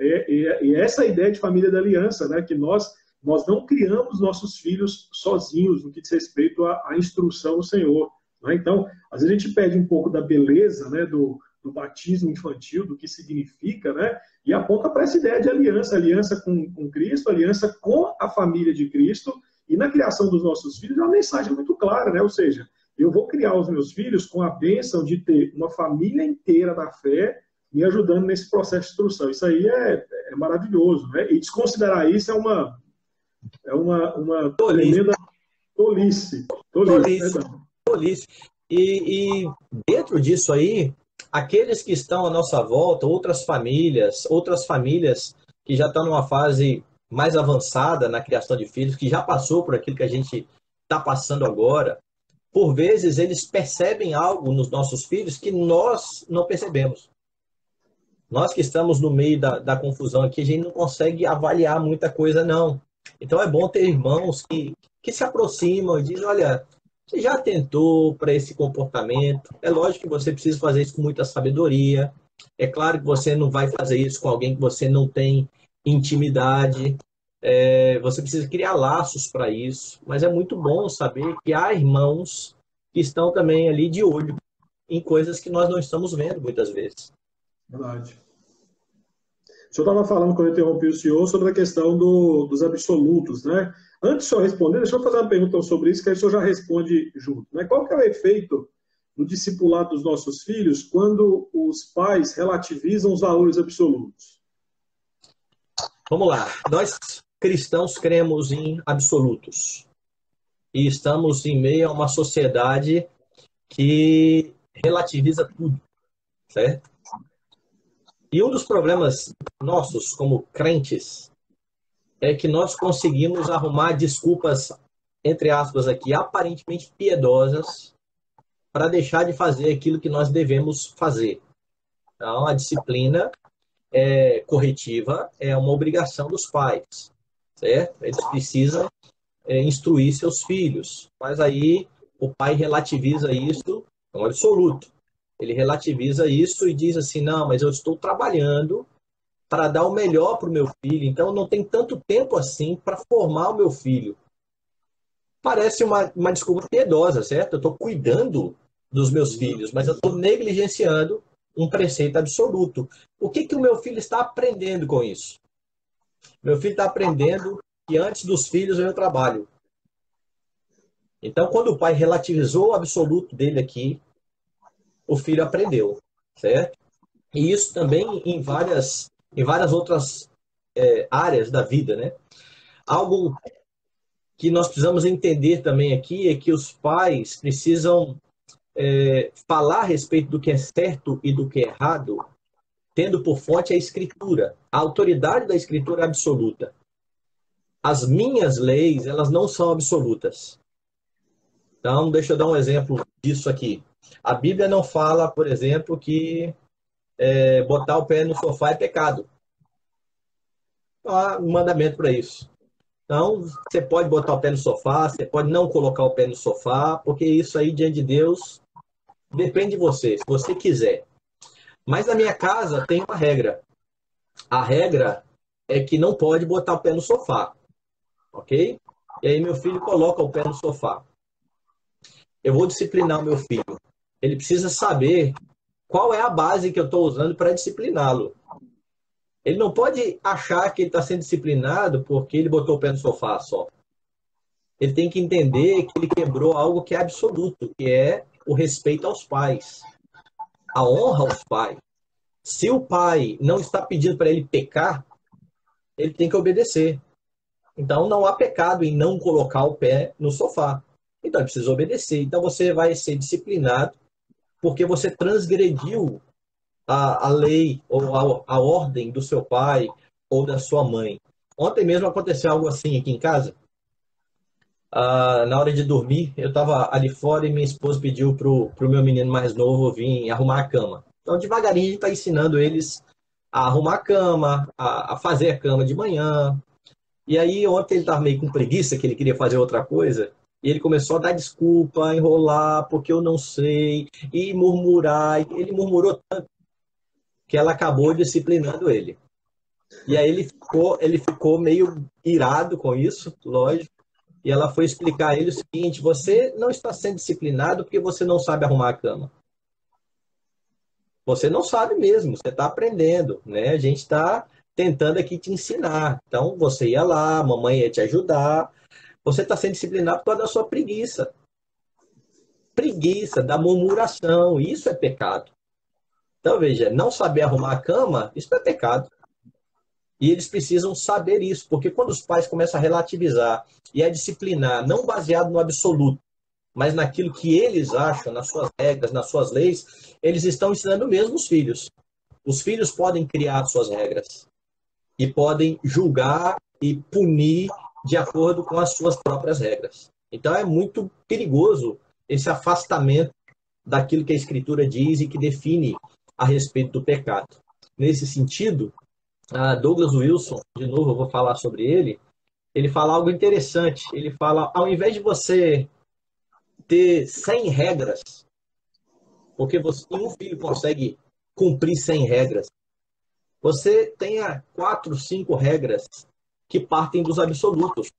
essa é a ideia de família da aliança, né? Que nós não criamos nossos filhos sozinhos no que diz respeito à instrução do Senhor. Né? Então, às vezes a gente perde um pouco da beleza, né, do batismo infantil, do que significa, né? E aponta para essa ideia de aliança com Cristo, aliança com a família de Cristo. E na criação dos nossos filhos, é uma mensagem muito clara, né? Ou seja, eu vou criar os meus filhos com a bênção de ter uma família inteira na fé me ajudando nesse processo de instrução. Isso aí é maravilhoso, né? E desconsiderar isso é uma É uma Tolice. tremenda tolice. Tolice, Tolice. verdade. Tolice. E dentro disso aí, aqueles que estão à nossa volta, outras famílias que já estão numa fase mais avançada na criação de filhos, que já passou por aquilo que a gente está passando agora, por vezes eles percebem algo nos nossos filhos que nós não percebemos. Nós que estamos no meio da confusão aqui, a gente não consegue avaliar muita coisa, não. Então é bom ter irmãos que se aproximam e dizem, olha, você já tentou para esse comportamento? É lógico que você precisa fazer isso com muita sabedoria. É claro que você não vai fazer isso com alguém que você não tem intimidade. Você precisa criar laços para isso. Mas é muito bom saber que há irmãos que estão também ali de olho em coisas que nós não estamos vendo muitas vezes. Verdade. O senhor estava falando, quando eu interrompi o senhor, sobre a questão dos absolutos, né? Antes de o senhor responder, deixa eu fazer uma pergunta sobre isso, que aí o senhor já responde junto, né? Qual que é o efeito do discipulado dos nossos filhos quando os pais relativizam os valores absolutos? Vamos lá. Nós cristãos cremos em absolutos. E estamos em meio a uma sociedade que relativiza tudo, certo? E um dos problemas nossos como crentes é que nós conseguimos arrumar desculpas, entre aspas aqui, aparentemente piedosas para deixar de fazer aquilo que nós devemos fazer. Então, a disciplina corretiva é uma obrigação dos pais, certo? Eles precisam instruir seus filhos, mas aí o pai relativiza isso, é um absoluto. Ele relativiza isso e diz assim, não, mas eu estou trabalhando para dar o melhor para o meu filho, então não tem tanto tempo assim para formar o meu filho. Parece uma desculpa piedosa, certo? Eu estou cuidando dos meus filhos, mas eu estou negligenciando um preceito absoluto. O que o meu filho está aprendendo com isso? Meu filho está aprendendo que antes dos filhos vem o trabalho. Então, quando o pai relativizou o absoluto dele aqui, o filho aprendeu, certo? E isso também em várias outras áreas da vida, né? Algo que nós precisamos entender também aqui é que os pais precisam falar a respeito do que é certo e do que é errado, tendo por fonte a Escritura. A autoridade da Escritura é absoluta. As minhas leis, elas não são absolutas. Então, deixa eu dar um exemplo disso aqui. A Bíblia não fala, por exemplo, que botar o pé no sofá é pecado. Não há um mandamento para isso. Então, você pode botar o pé no sofá, você pode não colocar o pé no sofá, porque isso aí, diante de Deus, depende de você, se você quiser. Mas na minha casa tem uma regra. A regra é que não pode botar o pé no sofá, ok? E aí meu filho coloca o pé no sofá. Eu vou disciplinar o meu filho. Ele precisa saber qual é a base que eu estou usando para discipliná-lo. Ele não pode achar que ele está sendo disciplinado porque ele botou o pé no sofá só. Ele tem que entender que ele quebrou algo que é absoluto, que é o respeito aos pais, a honra aos pais. Se o pai não está pedindo para ele pecar, ele tem que obedecer. Então não há pecado em não colocar o pé no sofá. Então ele precisa obedecer. Então você vai ser disciplinado porque você transgrediu a lei ou a ordem do seu pai ou da sua mãe. Ontem mesmo aconteceu algo assim aqui em casa. Na hora de dormir, eu estava ali fora e minha esposa pediu pro meu menino mais novo vir arrumar a cama. Então, devagarinho, a gente está ensinando eles a arrumar a cama, a fazer a cama de manhã. E aí, ontem ele estava meio com preguiça, que ele queria fazer outra coisa. E ele começou a dar desculpa, a enrolar, porque eu não sei, e murmurar. Ele murmurou tanto que ela acabou disciplinando ele. E aí ele ficou meio irado com isso, lógico. E ela foi explicar a ele o seguinte: você não está sendo disciplinado porque você não sabe arrumar a cama. Você não sabe mesmo, você está aprendendo, né? A gente está tentando aqui te ensinar. Então, você ia lá, a mamãe ia te ajudar. Você está sendo disciplinado por causa da sua preguiça. Preguiça, da murmuração, isso é pecado. Então, veja, não saber arrumar a cama, isso é pecado. E eles precisam saber isso, porque quando os pais começam a relativizar e a disciplinar, não baseado no absoluto, mas naquilo que eles acham, nas suas regras, nas suas leis, eles estão ensinando mesmo os filhos. Os filhos podem criar suas regras e podem julgar e punir de acordo com as suas próprias regras. Então é muito perigoso esse afastamento daquilo que a Escritura diz e que define a respeito do pecado. Nesse sentido, a Douglas Wilson, de novo eu vou falar sobre ele fala algo interessante. Ele fala, ao invés de você ter 100 regras, porque nenhum filho consegue cumprir 100 regras, você tenha 4, 5 regras que partem dos absolutos.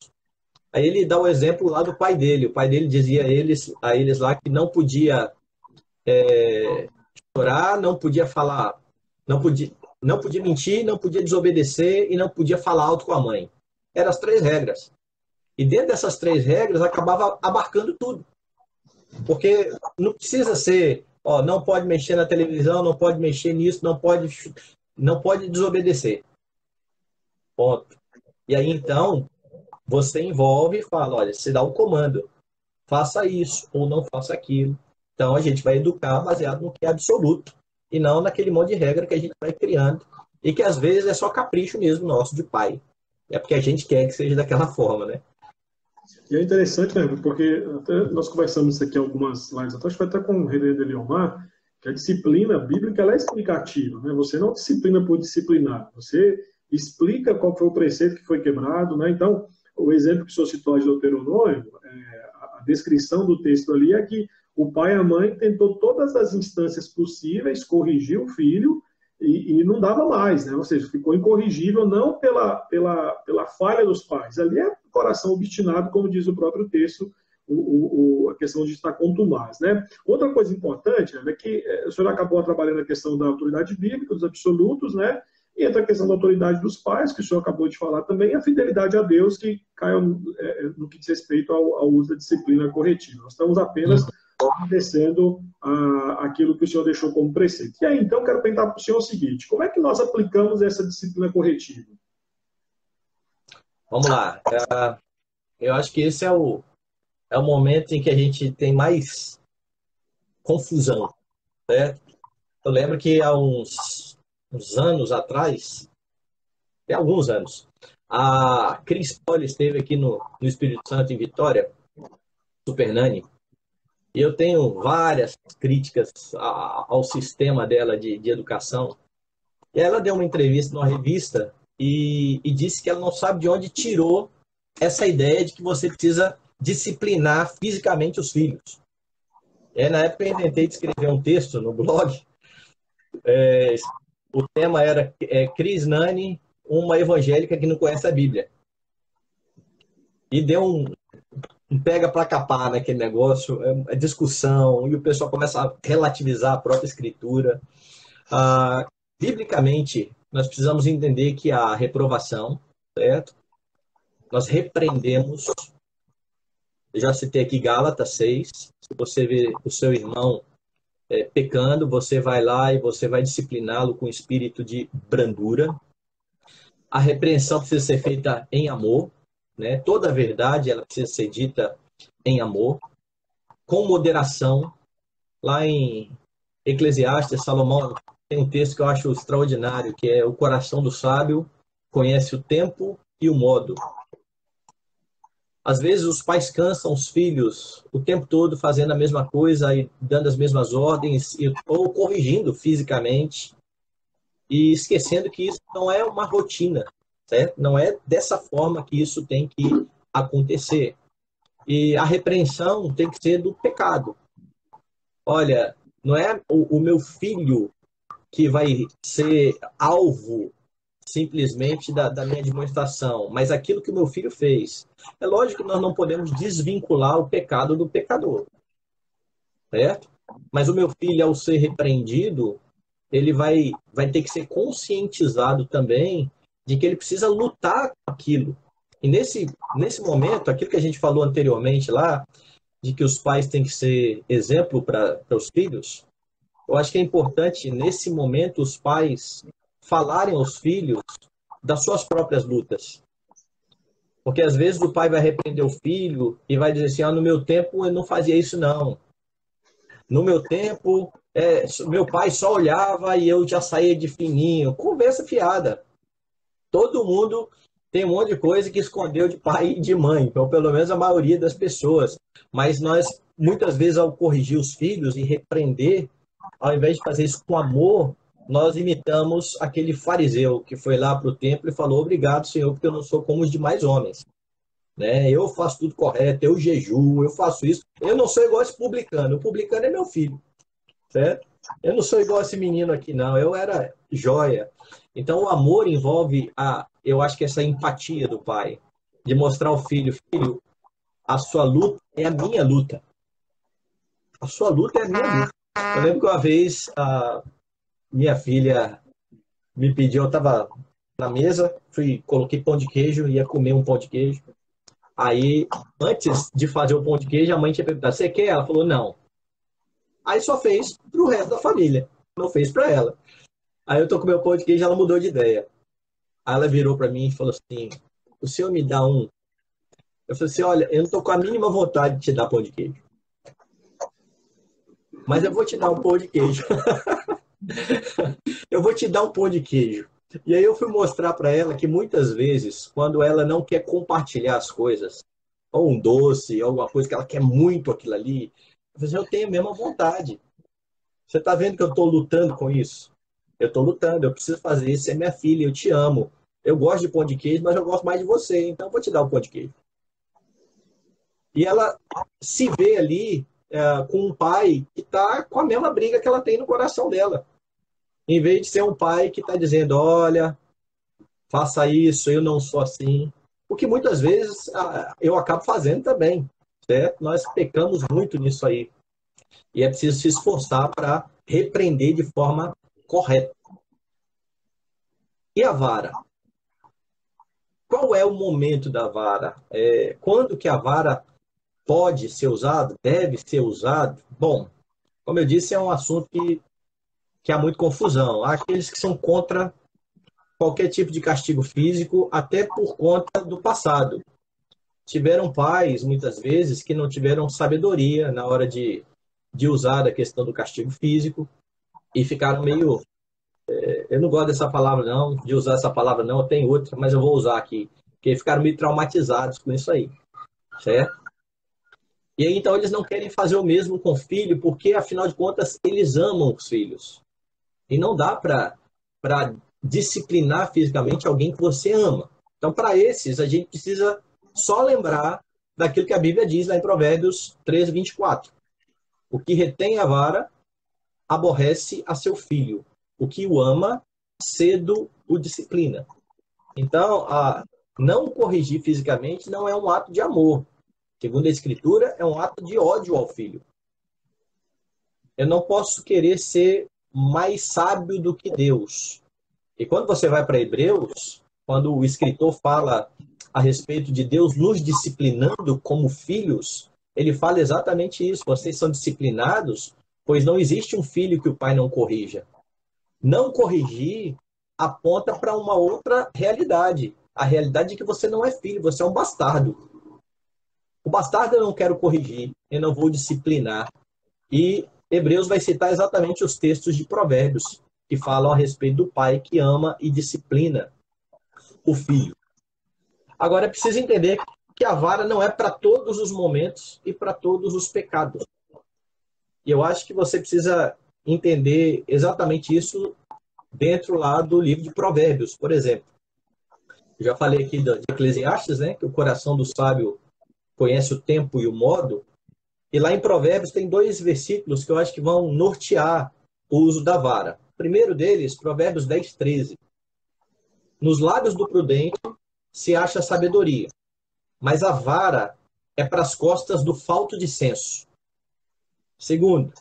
Aí ele dá o exemplo lá do pai dele. O pai dele dizia a eles lá que não podia chorar, não podia falar, não podia mentir, não podia desobedecer e não podia falar alto com a mãe. Eram as 3 regras. E dentro dessas 3 regras acabava abarcando tudo. Porque não precisa ser, ó, não pode mexer na televisão, não pode mexer nisso, não pode desobedecer. Ponto. E aí então você envolve e fala, olha, você dá o comando, faça isso ou não faça aquilo. Então a gente vai educar baseado no que é absoluto e não naquele monte de regra que a gente vai criando e que às vezes é só capricho mesmo nosso de pai. É porque a gente quer que seja daquela forma, né? E é interessante, né, porque até nós conversamos isso aqui algumas lives atrás, foi até com o René de Leomar, que a disciplina bíblica ela é explicativa, né? Você não disciplina por disciplinar, você explica qual foi o preceito que foi quebrado, né? Então, o exemplo que o senhor citou de Deuteronômio, a descrição do texto ali é que o pai e a mãe tentou todas as instâncias possíveis corrigir o filho e não dava mais, né? Ou seja, ficou incorrigível não pela falha dos pais. Ali é coração obstinado, como diz o próprio texto, a questão de estar contumaz, né? Outra coisa importante é que o senhor acabou trabalhando a questão da autoridade bíblica, dos absolutos, né? E entra a questão da autoridade dos pais, que o senhor acabou de falar também, e a fidelidade a Deus, que cai no que diz respeito ao uso da disciplina corretiva. Nós estamos apenas obedecendo aquilo que o senhor deixou como preceito. E aí, então, quero perguntar para o senhor o seguinte: como é que nós aplicamos essa disciplina corretiva? Vamos lá. Eu acho que esse é o momento em que a gente tem mais confusão, né? Eu lembro que há uns anos atrás, tem alguns anos, a Cris Poli esteve aqui no Espírito Santo, em Vitória, Super Nani, e eu tenho várias críticas ao sistema dela de educação. E ela deu uma entrevista numa revista e disse que ela não sabe de onde tirou essa ideia de que você precisa disciplinar fisicamente os filhos. Na época eu inventei de escrever um texto no blog. O tema era Cris Nani, uma evangélica que não conhece a Bíblia. E deu um pega para capar naquele negócio, é discussão, e o pessoal começa a relativizar a própria escritura. Biblicamente, nós precisamos entender que a reprovação, certo? Nós repreendemos, eu já citei aqui Gálatas 6, se você vê o seu irmão pecando, você vai lá e você vai discipliná-lo com espírito de brandura. A repreensão precisa ser feita em amor, né? Toda a verdade ela precisa ser dita em amor, com moderação. Lá em Eclesiastes, Salomão tem um texto que eu acho extraordinário, que é: o coração do sábio conhece o tempo e o modo. Às vezes os pais cansam os filhos o tempo todo fazendo a mesma coisa e dando as mesmas ordens, ou corrigindo fisicamente, e esquecendo que isso não é uma rotina, certo? Não é dessa forma que isso tem que acontecer. E a repreensão tem que ser do pecado. Olha, não é o meu filho que vai ser alvo simplesmente da minha demonstração, mas aquilo que o meu filho fez. É lógico que nós não podemos desvincular o pecado do pecador, certo? Mas o meu filho, ao ser repreendido, ele vai ter que ser conscientizado também de que ele precisa lutar com aquilo. E nesse momento, aquilo que a gente falou anteriormente lá, de que os pais têm que ser exemplo para os filhos, eu acho que é importante, nesse momento, os pais falarem aos filhos das suas próprias lutas. Porque às vezes o pai vai repreender o filho e vai dizer assim, no meu tempo eu não fazia isso não. No meu tempo, meu pai só olhava e eu já saía de fininho. Conversa fiada. Todo mundo tem um monte de coisa que escondeu de pai e de mãe, ou pelo menos a maioria das pessoas. Mas nós, muitas vezes, ao corrigir os filhos e repreender, ao invés de fazer isso com amor, nós imitamos aquele fariseu que foi lá para o templo e falou: obrigado, Senhor, porque eu não sou como os demais homens. Né? Eu faço tudo correto, eu jejuo, eu faço isso. Eu não sou igual esse publicano. O publicano é meu filho, certo? Eu não sou igual esse menino aqui, não. Eu era joia. Então, o amor envolve, eu acho que essa empatia do pai, de mostrar ao filho, filho, a sua luta é a minha luta. A sua luta é a minha luta. Eu lembro que uma vez a minha filha me pediu, eu estava na mesa, coloquei pão de queijo, ia comer um pão de queijo. Aí, antes de fazer o pão de queijo, a mãe tinha perguntado, você quer? Ela falou, não. Aí só fez para o resto da família, não fez para ela. Aí eu tô com meu pão de queijo, ela mudou de ideia. Aí ela virou para mim e falou assim, o senhor me dá um? Eu falei assim, olha, eu não tô com a mínima vontade de te dar pão de queijo. Mas eu vou te dar um pão de queijo. Eu vou te dar um pão de queijo. E aí eu fui mostrar para ela que muitas vezes, quando ela não quer compartilhar as coisas, ou um doce, ou alguma coisa que ela quer muito aquilo ali, eu falei assim, eu tenho a mesma vontade. Você está vendo que eu estou lutando com isso? Eu estou lutando, eu preciso fazer isso, você é minha filha, eu te amo. Eu gosto de pão de queijo, mas eu gosto mais de você, então eu vou te dar o pão de queijo. E ela se vê ali com um pai que está com a mesma briga que ela tem no coração dela. Em vez de ser um pai que está dizendo, olha, faça isso, eu não sou assim. O que muitas vezes eu acabo fazendo também, certo? Nós pecamos muito nisso aí. E é preciso se esforçar para repreender de forma correta. E a vara? Qual é o momento da vara? Quando que a vara pode ser usada? Deve ser usada? Bom, como eu disse, é um assunto que há muita confusão. Há aqueles que são contra qualquer tipo de castigo físico, até por conta do passado. Tiveram pais, muitas vezes, que não tiveram sabedoria na hora de usar a questão do castigo físico e ficaram meio... Eu não gosto dessa palavra, não, de usar essa palavra, não, eu tenho outra, mas eu vou usar aqui. Porque ficaram meio traumatizados com isso aí, certo? E aí, então, eles não querem fazer o mesmo com o filho, porque, afinal de contas, eles amam os filhos. E não dá para disciplinar fisicamente alguém que você ama. Então, para esses, a gente precisa só lembrar daquilo que a Bíblia diz lá em Provérbios 13, 24. O que retém a vara aborrece a seu filho. O que o ama, cedo o disciplina. Então, não corrigir fisicamente não é um ato de amor. Segundo a Escritura, é um ato de ódio ao filho. Eu não posso querer ser mais sábio do que Deus. E quando você vai para Hebreus, quando o escritor fala a respeito de Deus nos disciplinando como filhos, ele fala exatamente isso. Vocês são disciplinados, pois não existe um filho que o pai não corrija. Não corrigir aponta para uma outra realidade. A realidade é que você não é filho, você é um bastardo. O bastardo eu não quero corrigir, eu não vou disciplinar. E Hebreus vai citar exatamente os textos de Provérbios, que falam a respeito do pai que ama e disciplina o filho. Agora, é preciso entender que a vara não é para todos os momentos e para todos os pecados. E eu acho que você precisa entender exatamente isso dentro lá do livro de Provérbios, por exemplo. Eu já falei aqui de Eclesiastes, né, que o coração do sábio conhece o tempo e o modo. E lá em Provérbios tem 2 versículos que eu acho que vão nortear o uso da vara. O primeiro deles, Provérbios 10, 13. Nos lábios do prudente se acha sabedoria, mas a vara é para as costas do falto de senso. Segundo,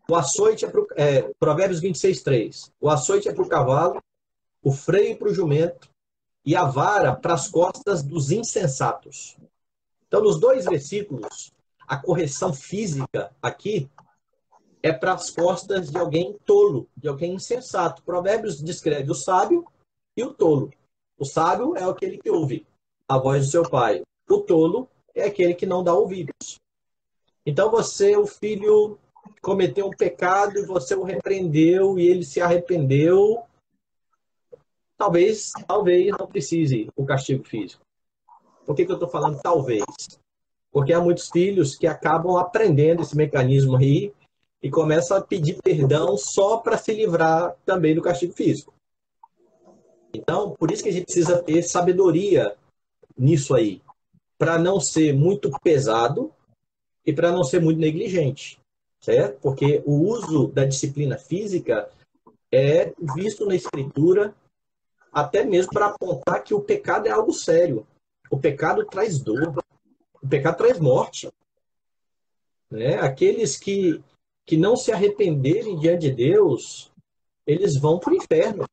o açoite Provérbios 26, 3. O açoite é para o cavalo, o freio para o jumento e a vara para as costas dos insensatos. Então, nos 2 versículos, a correção física aqui é para as costas de alguém tolo, de alguém insensato. Provérbios descreve o sábio e o tolo. O sábio é aquele que ouve a voz do seu pai. O tolo é aquele que não dá ouvidos. Então o filho, cometeu um pecado e você o repreendeu e ele se arrependeu. Talvez não precise o castigo físico. Por que eu estou falando talvez? Porque há muitos filhos que acabam aprendendo esse mecanismo aí e começam a pedir perdão só para se livrar também do castigo físico. Então, por isso que a gente precisa ter sabedoria nisso aí, para não ser muito pesado e para não ser muito negligente, certo? Porque o uso da disciplina física é visto na Escritura até mesmo para apontar que o pecado é algo sério. O pecado traz dor, o pecado traz morte. Né? Aqueles que não se arrependerem diante de Deus, eles vão para o inferno.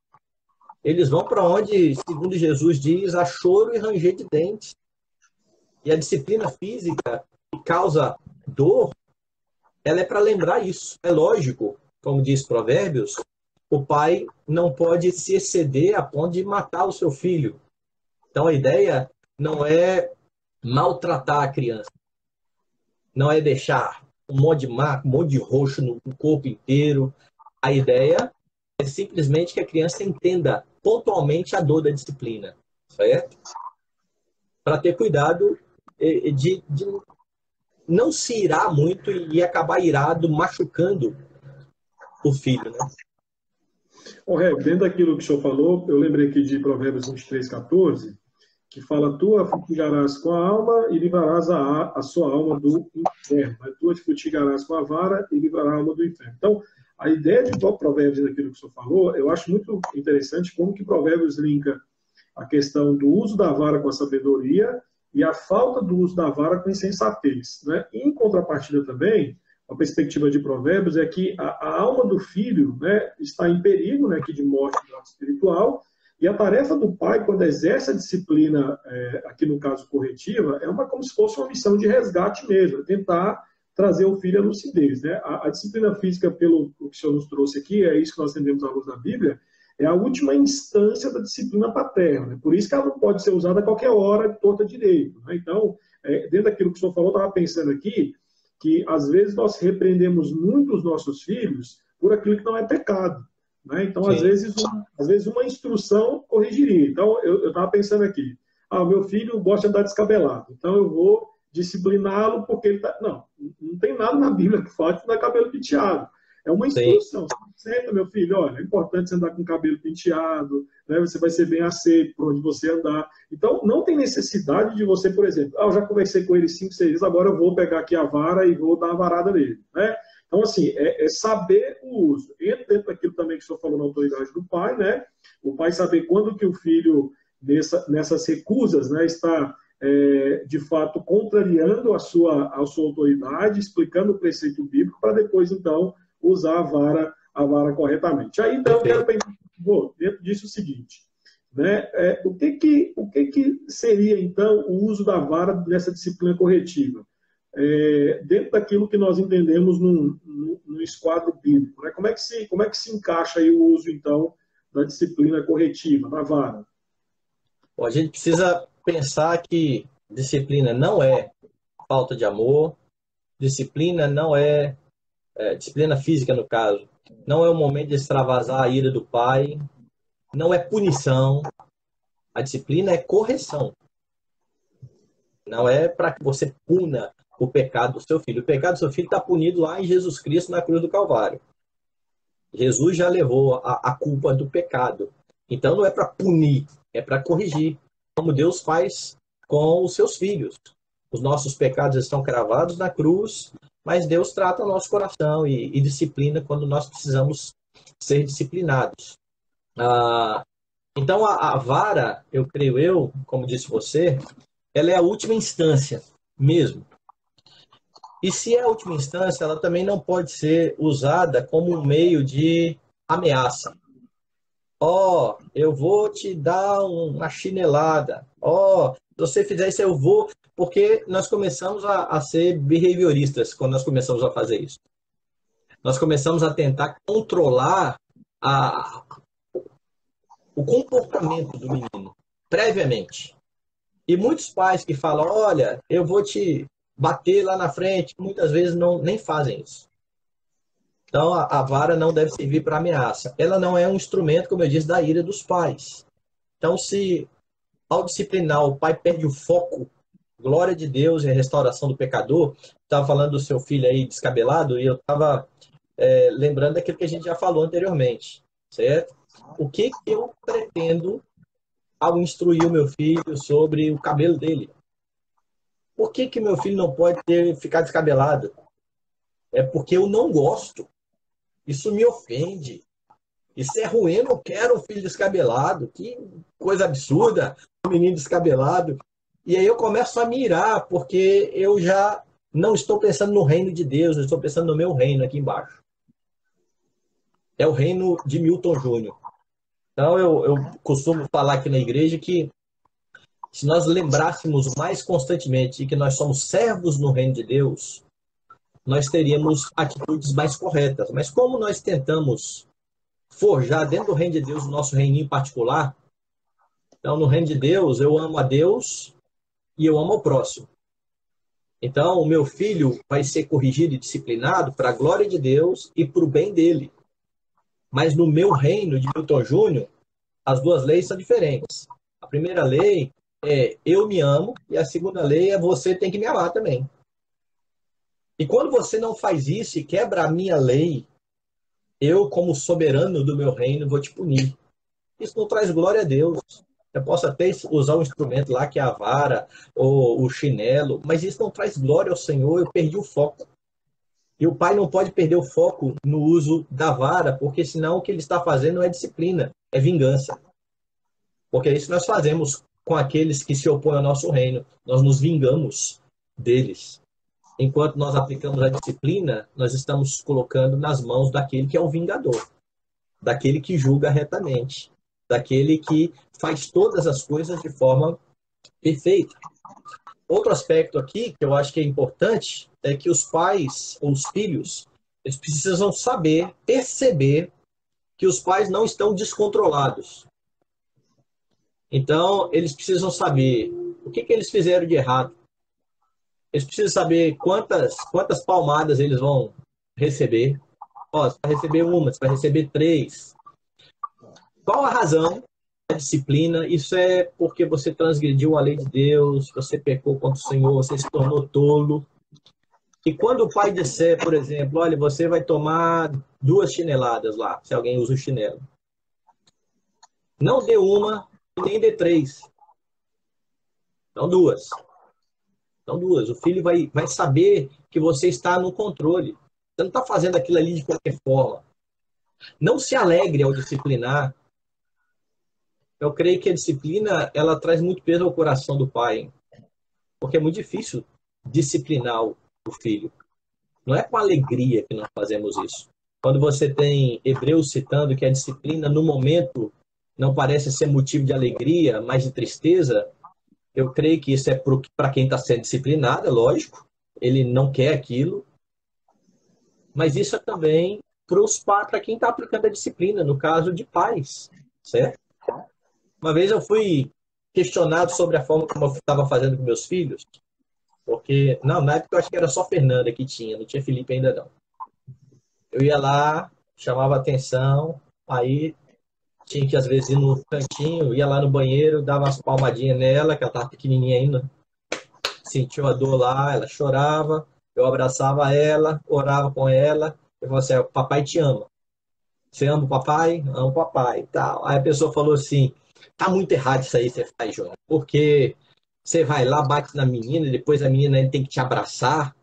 Eles vão para onde, segundo Jesus diz, há choro e ranger de dentes. E a disciplina física que causa dor, ela é para lembrar isso. É lógico, como diz Provérbios, o pai não pode se exceder a ponto de matar o seu filho. Então a ideia não é maltratar a criança, não é deixar um monte de marca, um monte de roxo no corpo inteiro. A ideia é simplesmente que a criança entenda pontualmente a dor da disciplina, certo? Para ter cuidado de não se irar muito e acabar irado, machucando o filho, né? Dentro daquilo que o senhor falou, eu lembrei aqui de Provérbios 23:14, que fala: tu a futigarás com a alma e livrarás a sua alma do inferno. Tu a futigarás com a vara e livrarás a alma do inferno. Então, a ideia de Provérbios, daquilo que o senhor falou, eu acho muito interessante como que Provérbios linka a questão do uso da vara com a sabedoria e a falta do uso da vara com a insensatez. Né? E, em contrapartida também, a perspectiva de Provérbios é que a alma do filho, né, está em perigo, né, aqui de morte espiritual, e a tarefa do pai, quando exerce a disciplina, aqui no caso corretiva, é como se fosse uma missão de resgate mesmo, é tentar trazer o filho à lucidez. Né? A disciplina física, pelo que o senhor nos trouxe aqui, é isso que nós entendemos à luz da Bíblia, é a última instância da disciplina paterna. Né? Por isso que ela não pode ser usada a qualquer hora, de torta direito. Né? Então, dentro daquilo que o senhor falou, eu estava pensando aqui, que às vezes nós repreendemos muito os nossos filhos por aquilo que não é pecado. Né? Então, às vezes uma instrução corrigiria. Então, eu estava pensando aqui, meu filho gosta de andar descabelado, então eu vou discipliná-lo porque ele está... Não tem nada na Bíblia que fale de andar cabelo penteado. É uma instrução. Senta, meu filho, olha, é importante você andar com o cabelo penteado, né? Você vai ser bem aceito por onde você andar. Então, não tem necessidade de você, por exemplo, eu já conversei com ele 5, 6 vezes, agora eu vou pegar aqui a vara e vou dar uma varada nele. Né? Então, assim, é saber o uso. Entra dentro daquilo também que o senhor falou na autoridade do pai, né? O pai saber quando que o filho, nessas recusas, né, está, de fato, contrariando a sua autoridade, explicando o preceito bíblico, para depois, então, usar a vara corretamente. Aí, então, eu quero pensar, dentro disso, o seguinte, né? O que seria, então, o uso da vara nessa disciplina corretiva? Dentro daquilo que nós entendemos no esquadro bíblico. Né? Como é que se encaixa aí o uso, então, da disciplina corretiva, da vara? Bom, a gente precisa pensar que disciplina não é falta de amor, disciplina não disciplina física, no caso, não é o momento de extravasar a ira do pai, não é punição. A disciplina é correção. Não é para que você puna o pecado do seu filho. O pecado do seu filho está punido lá em Jesus Cristo na cruz do Calvário. Jesus já levou a culpa do pecado. Então não é para punir, é para corrigir, como Deus faz com os seus filhos. Os nossos pecados estão cravados na cruz, mas Deus trata o nosso coração e disciplina quando nós precisamos ser disciplinados. Então a vara, eu creio, como disse você, ela é a última instância mesmo. E se é a última instância, ela também não pode ser usada como um meio de ameaça. Eu vou te dar uma chinelada. Se você fizer isso, eu vou... Porque nós começamos a ser behavioristas quando nós começamos a fazer isso. Nós começamos a tentar controlar o comportamento do menino. previamente. E muitos pais que falam, olha, eu vou te bater lá na frente, muitas vezes nem fazem isso. Então, a vara não deve servir para ameaça. Ela não é um instrumento, como eu disse, da ira dos pais. Então, se ao disciplinar o pai perde o foco, glória de Deus e a restauração do pecador, estava falando do seu filho aí descabelado, e eu estava lembrando daquilo que a gente já falou anteriormente, certo? O que eu pretendo ao instruir o meu filho sobre o cabelo dele? Por que meu filho não pode ficar descabelado? É porque eu não gosto. Isso me ofende. Isso é ruim, eu não quero um filho descabelado. Que coisa absurda, um menino descabelado. E aí eu começo a mirar, porque eu já não estou pensando no reino de Deus, eu estou pensando no meu reino aqui embaixo. É o reino de Milton Júnior. Então eu costumo falar aqui na igreja que se nós lembrássemos mais constantemente de que nós somos servos no reino de Deus, nós teríamos atitudes mais corretas. Mas como nós tentamos forjar dentro do reino de Deus o nosso reininho particular, então no reino de Deus eu amo a Deus e eu amo ao próximo. Então o meu filho vai ser corrigido e disciplinado para a glória de Deus e para o bem dele. Mas no meu reino de Milton Júnior, as duas leis são diferentes. A primeira lei é eu me amo e a segunda lei é você tem que me amar também. E quando você não faz isso e quebra a minha lei, eu, como soberano do meu reino, vou te punir. Isso não traz glória a Deus. Eu posso até usar um instrumento lá que é a vara ou o chinelo, mas isso não traz glória ao Senhor, eu perdi o foco. E o pai não pode perder o foco no uso da vara, porque senão o que ele está fazendo não é disciplina, é vingança. Porque é isso que nós fazemos com aqueles que se opõem ao nosso reino. Nós nos vingamos deles. Enquanto nós aplicamos a disciplina, nós estamos colocando nas mãos daquele que é o vingador, daquele que julga retamente, daquele que faz todas as coisas de forma perfeita. Outro aspecto aqui que eu acho que é importante é que os pais ou os filhos, eles precisam saber, perceber que os pais não estão descontrolados. Então, eles precisam saber o que eles fizeram de errado. Eles precisam saber quantas palmadas eles vão receber. Ó, você vai receber uma, você vai receber 3. Qual a razão da disciplina? Isso é porque você transgrediu a lei de Deus, você pecou contra o Senhor, você se tornou tolo. E quando o pai disser, por exemplo, olha, você vai tomar 2 chineladas lá, se alguém usa o chinelo. Não dê uma e nem dê 3. Então 2. Então 2. O filho vai saber que você está no controle. Você não está fazendo aquilo ali de qualquer forma. Não se alegre ao disciplinar. Eu creio que a disciplina, ela traz muito peso ao coração do pai, hein? Porque é muito difícil disciplinar o filho. Não é com alegria que nós fazemos isso. Quando você tem Hebreus citando que a disciplina, no momento, não parece ser motivo de alegria, mas de tristeza, eu creio que isso é para quem está sendo disciplinado, é lógico. Ele não quer aquilo. Mas isso é também para quem está aplicando a disciplina, no caso de pais, certo? Uma vez eu fui questionado sobre a forma como eu estava fazendo com meus filhos, porque, não, na época eu acho que era só Fernanda que tinha, não tinha Felipe ainda não. Eu ia lá, chamava atenção, aí tinha que às vezes ir no cantinho, ia lá no banheiro, dava umas palmadinhas nela, que ela estava pequenininha ainda, sentiu a dor lá, ela chorava, eu abraçava ela, orava com ela, eu falava assim, papai te ama. Você ama o papai? Amo o papai e tal. Aí a pessoa falou assim, tá muito errado isso aí que você faz, João, porque você vai lá, bate na menina, e depois a menina tem que te abraçar.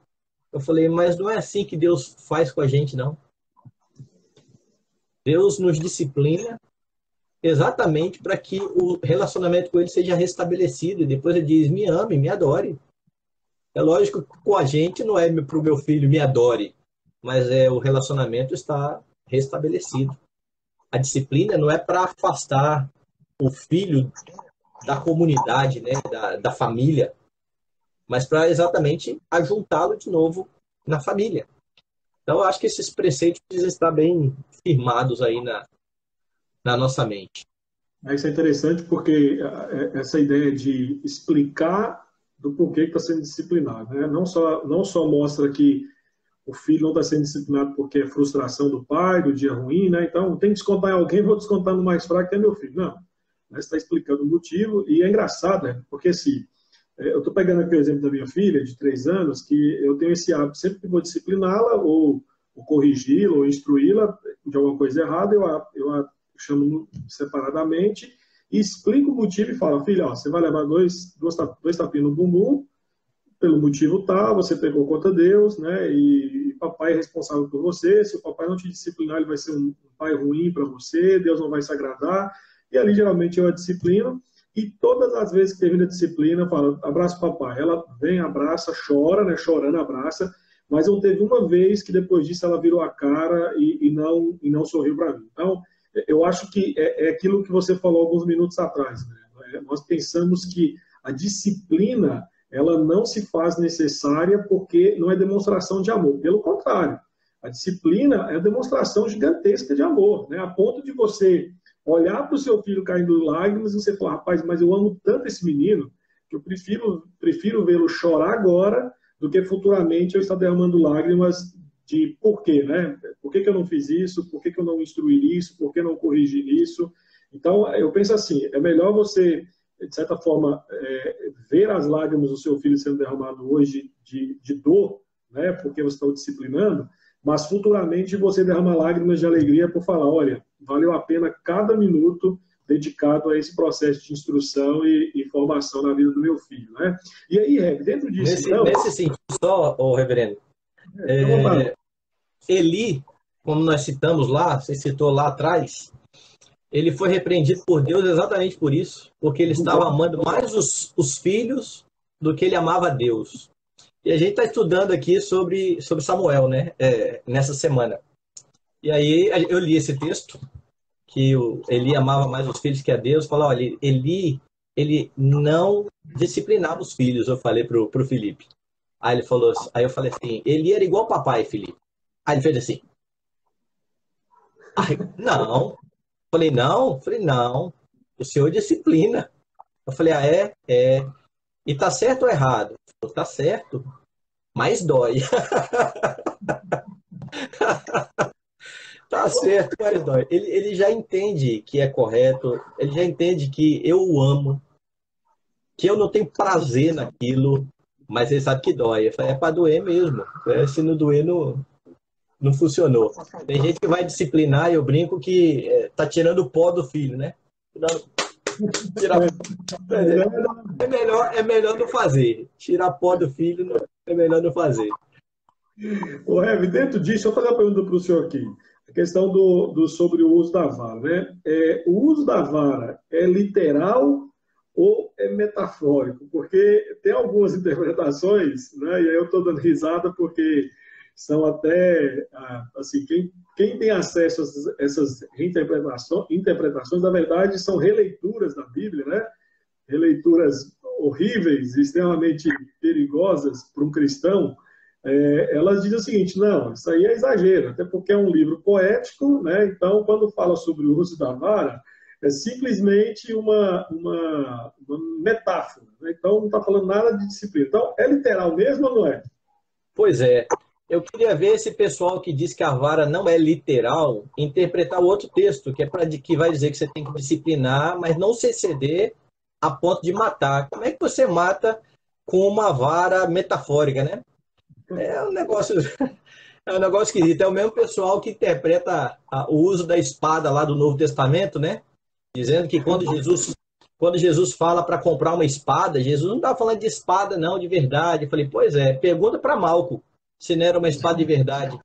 Eu falei, mas não é assim que Deus faz com a gente, não. Deus nos disciplina exatamente para que o relacionamento com ele seja restabelecido. E depois ele diz, me ame, me adore. É lógico que com a gente não é para o meu filho, me adore. Mas o relacionamento está restabelecido. A disciplina não é para afastar o filho da comunidade, né, da família, mas para exatamente ajuntá-lo de novo na família. Então, eu acho que esses preceitos precisam estar bem firmados aí na nossa mente. Isso é interessante porque essa ideia de explicar do porquê que está sendo disciplinado, né? Não só mostra que o filho não está sendo disciplinado porque é frustração do pai, do dia ruim, né? Então tem que descontar em alguém, vou descontar no mais fraco, que é meu filho. Não, mas está explicando o motivo e é engraçado, né? Porque se eu estou pegando aqui o exemplo da minha filha, de 3 anos, que eu tenho esse hábito, sempre que vou discipliná-la, ou corrigi-la, ou instruí-la de alguma coisa errada, eu a chamo separadamente e explico o motivo e falo, filha, ó, você vai levar dois tapinhos no bumbum, pelo motivo tal, você pegou contra Deus, né? E papai é responsável por você. Se o papai não te disciplinar, ele vai ser um pai ruim para você, Deus não vai se agradar. E ali, geralmente, eu a disciplino. E todas as vezes que termina a disciplina, eu falo, abraça o papai. Ela vem, abraça, chora, né? Chorando, abraça. Mas não teve uma vez que depois disso ela virou a cara e não sorriu para mim. Então, eu acho que é aquilo que você falou alguns minutos atrás, né? Nós pensamos que a disciplina ela não se faz necessária porque não é demonstração de amor. Pelo contrário, a disciplina é demonstração gigantesca de amor, né? A ponto de você olhar para o seu filho caindo lágrimas e você falar, rapaz, mas eu amo tanto esse menino que eu prefiro vê-lo chorar agora do que futuramente eu estar derramando lágrimas de por quê, né? Por que eu não fiz isso? Por que eu não instruí isso? Por que não corrigi isso? Então, eu penso assim, é melhor você de certa forma, ver as lágrimas do seu filho sendo derramado hoje de dor, né, porque você está o disciplinando, mas futuramente você derrama lágrimas de alegria por falar, olha, valeu a pena cada minuto dedicado a esse processo de instrução e formação na vida do meu filho, né? E aí, dentro disso, então... Nesse sentido só, ô, reverendo, Fica Eli, como nós citamos lá, você citou lá atrás, ele foi repreendido por Deus exatamente por isso, porque ele estava amando mais os filhos do que ele amava a Deus. E a gente está estudando aqui sobre Samuel, né? Nessa semana. E aí eu li esse texto, que Eli amava mais os filhos que a Deus. Falou, olha, Eli, ele não disciplinava os filhos, eu falei pro Felipe. Aí eu falei assim, Eli era igual papai, Felipe. Aí ele fez assim, não. Falei, não, o senhor disciplina. Eu falei, é. E tá certo ou errado? Falei, tá certo, mas dói. Tá certo, mas dói. Ele já entende que é correto, ele já entende que eu o amo, que eu não tenho prazer naquilo, mas ele sabe que dói. Eu falei, é pra doer mesmo. Se não doer, não funcionou. Tem gente que vai disciplinar, e eu brinco que tá tirando o pó do filho, né? Tirar... É melhor não fazer. Tirar pó do filho é melhor não fazer. O Heavy, dentro disso, eu vou fazer uma pergunta para o senhor aqui. A questão sobre o uso da vara, né? O uso da vara é literal ou é metafórico? Porque tem algumas interpretações, né? E aí eu estou dando risada porque são até, assim, quem tem acesso a essas interpretações, na verdade, são releituras da Bíblia, né? Releituras horríveis, extremamente perigosas para um cristão, elas dizem o seguinte, não, isso aí é exagero, até porque é um livro poético, né? Então, quando fala sobre o uso da vara, é simplesmente uma metáfora, né? Então, não está falando nada de disciplina. Então, é literal mesmo ou não é? Pois é. Eu queria ver esse pessoal que diz que a vara não é literal interpretar o outro texto, que vai dizer que você tem que disciplinar, mas não se exceder a ponto de matar. Como é que você mata com uma vara metafórica, né? É um negócio, é um negócio esquisito. É o mesmo pessoal que interpreta o uso da espada lá do Novo Testamento, né? Dizendo que quando Jesus fala para comprar uma espada, Jesus não está falando de espada, não, de verdade. Eu falei, pois é, pergunta para Malco se não era uma espada de verdade.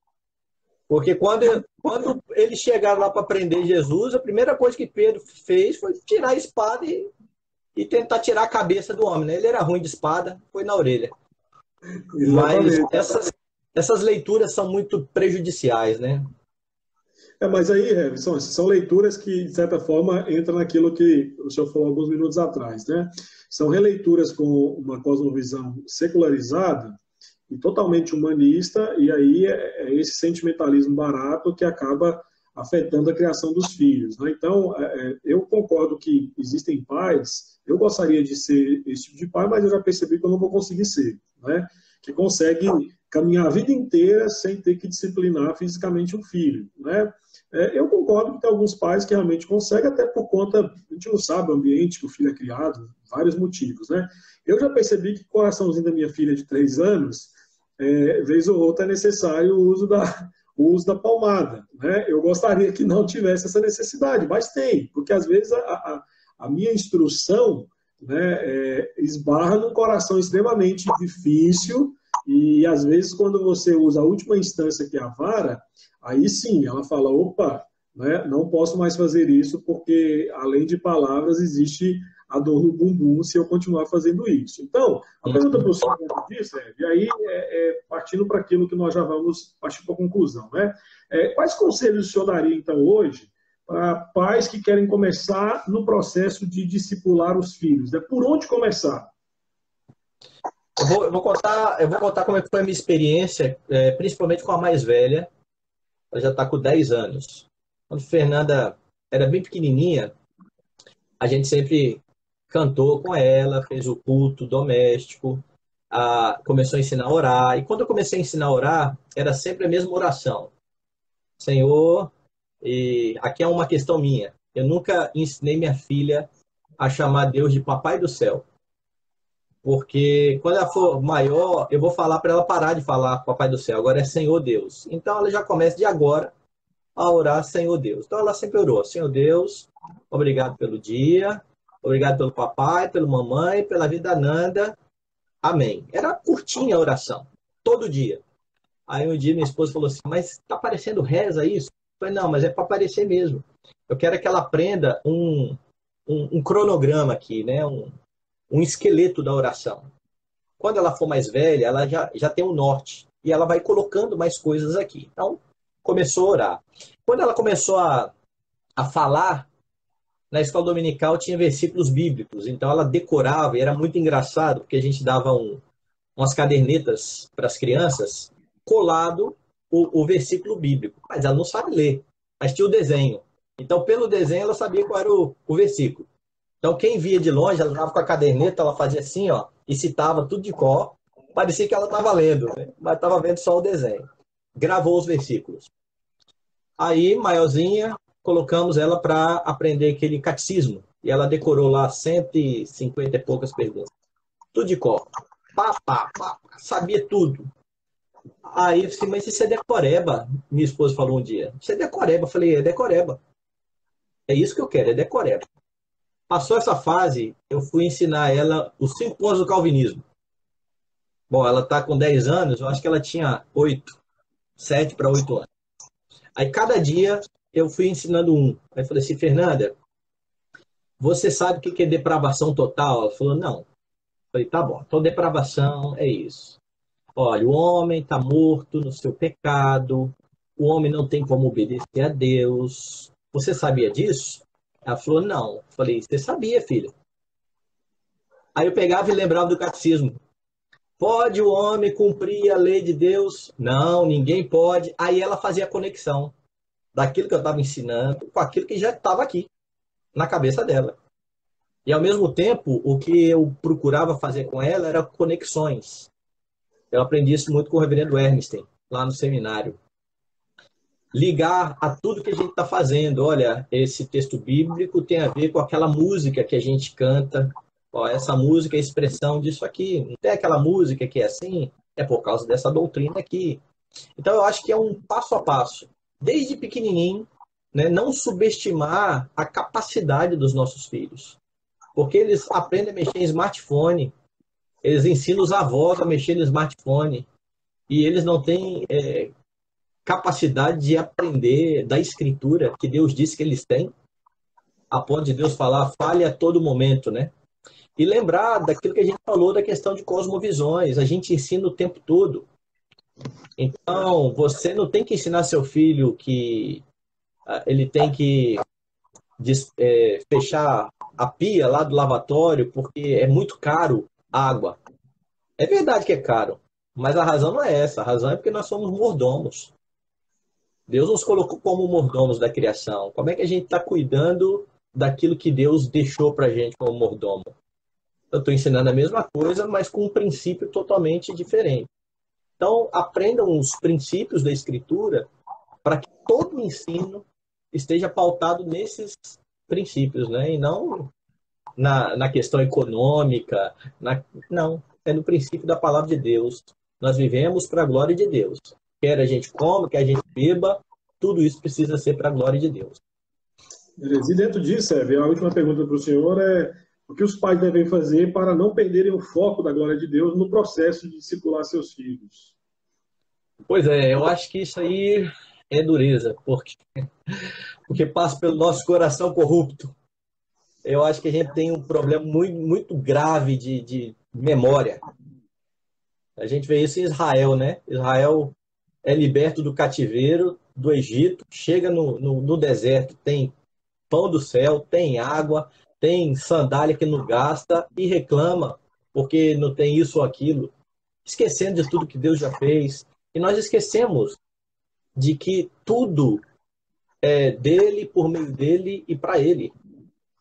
Porque quando eles chegaram lá para prender Jesus, a primeira coisa que Pedro fez foi tirar a espada e tentar tirar a cabeça do homem, né? Ele era ruim de espada, foi na orelha. Mas essas leituras são muito prejudiciais, né? Mas aí, são leituras que, de certa forma, entram naquilo que o senhor falou alguns minutos atrás, né? São releituras com uma cosmovisão secularizada e totalmente humanista, e aí é esse sentimentalismo barato que acaba afetando a criação dos filhos, né? Então, eu concordo que existem pais, eu gostaria de ser esse tipo de pai, mas eu já percebi que eu não vou conseguir ser, né? Que consegue caminhar a vida inteira sem ter que disciplinar fisicamente um filho, né? Eu concordo que tem alguns pais que realmente conseguem, até por conta, a gente não sabe o ambiente que o filho é criado, vários motivos, né? Eu já percebi que o coraçãozinho da minha filha de 3 anos, vez ou outra é necessário o uso da palmada, né? Eu gostaria que não tivesse essa necessidade, mas tem, porque às vezes a minha instrução, né, esbarra num coração extremamente difícil e às vezes quando você usa a última instância que é a vara, aí sim ela fala, opa, né, não posso mais fazer isso porque além de palavras existe a dor no bumbum se eu continuar fazendo isso. Então, a pergunta para o senhor disso e aí partindo para aquilo que nós já vamos partir para a conclusão, né? Quais conselhos o senhor daria, então, hoje, para pais que querem começar no processo de discipular os filhos? Né? Por onde começar? Eu vou contar como é que foi a minha experiência, principalmente com a mais velha. Ela já está com 10 anos. Quando a Fernanda era bem pequenininha, a gente sempre cantou com ela, fez o culto doméstico, começou a ensinar a orar. E quando eu comecei a ensinar a orar, era sempre a mesma oração. Senhor, e aqui é uma questão minha. Eu nunca ensinei minha filha a chamar Deus de Papai do Céu. Porque quando ela for maior, eu vou falar para ela parar de falar Papai do Céu. Agora é Senhor Deus. Então ela já começa de agora a orar Senhor Deus. Então ela sempre orou, Senhor Deus, obrigado pelo dia, obrigado pelo papai, pelo mamãe, pela vida Nanda. Amém. Era curtinha a oração, todo dia. Aí um dia minha esposa falou assim, mas tá parecendo reza isso? Eu falei, não, mas é para parecer mesmo. Eu quero que ela aprenda um cronograma aqui, né? Um esqueleto da oração. Quando ela for mais velha, ela já tem um norte. E ela vai colocando mais coisas aqui. Então, começou a orar. Quando ela começou a falar, na escola dominical tinha versículos bíblicos. Então, ela decorava e era muito engraçado, porque a gente dava umas cadernetas para as crianças, colado o versículo bíblico. Mas ela não sabe ler. Mas tinha o desenho. Então, pelo desenho, ela sabia qual era o versículo. Então, quem via de longe, ela estava com a caderneta, ela fazia assim, ó, e citava tudo de cor. Parecia que ela estava lendo, né? Mas estava vendo só o desenho. Gravou os versículos. Aí, maiorzinha, colocamos ela para aprender aquele catecismo. E ela decorou lá 150 e poucas perguntas. Tudo de cor. Pá, pá, pá, sabia tudo. Aí eu disse, mas isso é decoreba. Minha esposa falou um dia. Isso é decoreba. Eu falei, é decoreba. É isso que eu quero, é decoreba. Passou essa fase, eu fui ensinar ela os 5 pontos do calvinismo. Bom, ela está com 10 anos, eu acho que ela tinha 8, 7 para 8 anos. Aí cada dia eu fui ensinando um. Aí eu falei assim, Fernanda, você sabe o que é depravação total? Ela falou, não. Eu falei, tá bom, então depravação é isso. Olha, o homem está morto no seu pecado, o homem não tem como obedecer a Deus. Você sabia disso? Ela falou, não. Eu falei, você sabia, filha? Aí eu pegava e lembrava do catecismo. Pode o homem cumprir a lei de Deus? Não, ninguém pode. Aí ela fazia a conexão daquilo que eu estava ensinando com aquilo que já estava aqui, na cabeça dela. E, ao mesmo tempo, o que eu procurava fazer com ela era conexões. Eu aprendi isso muito com o reverendo Ernest, lá no seminário. Ligar a tudo que a gente está fazendo. Olha, esse texto bíblico tem a ver com aquela música que a gente canta. Ó, essa música é a expressão disso aqui. Não tem aquela música que é assim? É por causa dessa doutrina aqui. Então, eu acho que é um passo a passo. Desde pequenininho, né, não subestimar a capacidade dos nossos filhos. Porque eles aprendem a mexer em smartphone, eles ensinam os avós a mexer no smartphone, e eles não têm capacidade de aprender da escritura que Deus disse que eles têm, a ponto de Deus falar, fale a todo momento, né? E lembrar daquilo que a gente falou da questão de cosmovisões, a gente ensina o tempo todo. Então, você não tem que ensinar seu filho que ele tem que fechar a pia lá do lavatório porque é muito caro a água. É verdade que é caro, mas a razão não é essa. A razão é porque nós somos mordomos. Deus nos colocou como mordomos da criação. Como é que a gente está cuidando daquilo que Deus deixou para a gente como mordomo? Eu estou ensinando a mesma coisa, mas com um princípio totalmente diferente. Então, aprendam os princípios da Escritura para que todo o ensino esteja pautado nesses princípios, né? E não na questão econômica. Não, é no princípio da palavra de Deus. Nós vivemos para a glória de Deus. Quer a gente coma, quer a gente beba, tudo isso precisa ser para a glória de Deus. Beleza. E dentro disso, Eve, a última pergunta para o senhor é o que os pais devem fazer para não perderem o foco da glória de Deus no processo de discipular seus filhos? Pois é, eu acho que isso aí é dureza, porque passa pelo nosso coração corrupto. Eu acho que a gente tem um problema muito, muito grave de memória. A gente vê isso em Israel, né? Israel é liberto do cativeiro do Egito, chega no deserto, tem pão do céu, tem água, tem sandália que não gasta e reclama porque não tem isso ou aquilo, esquecendo de tudo que Deus já fez. E nós esquecemos de que tudo é dele, por meio dele e para ele.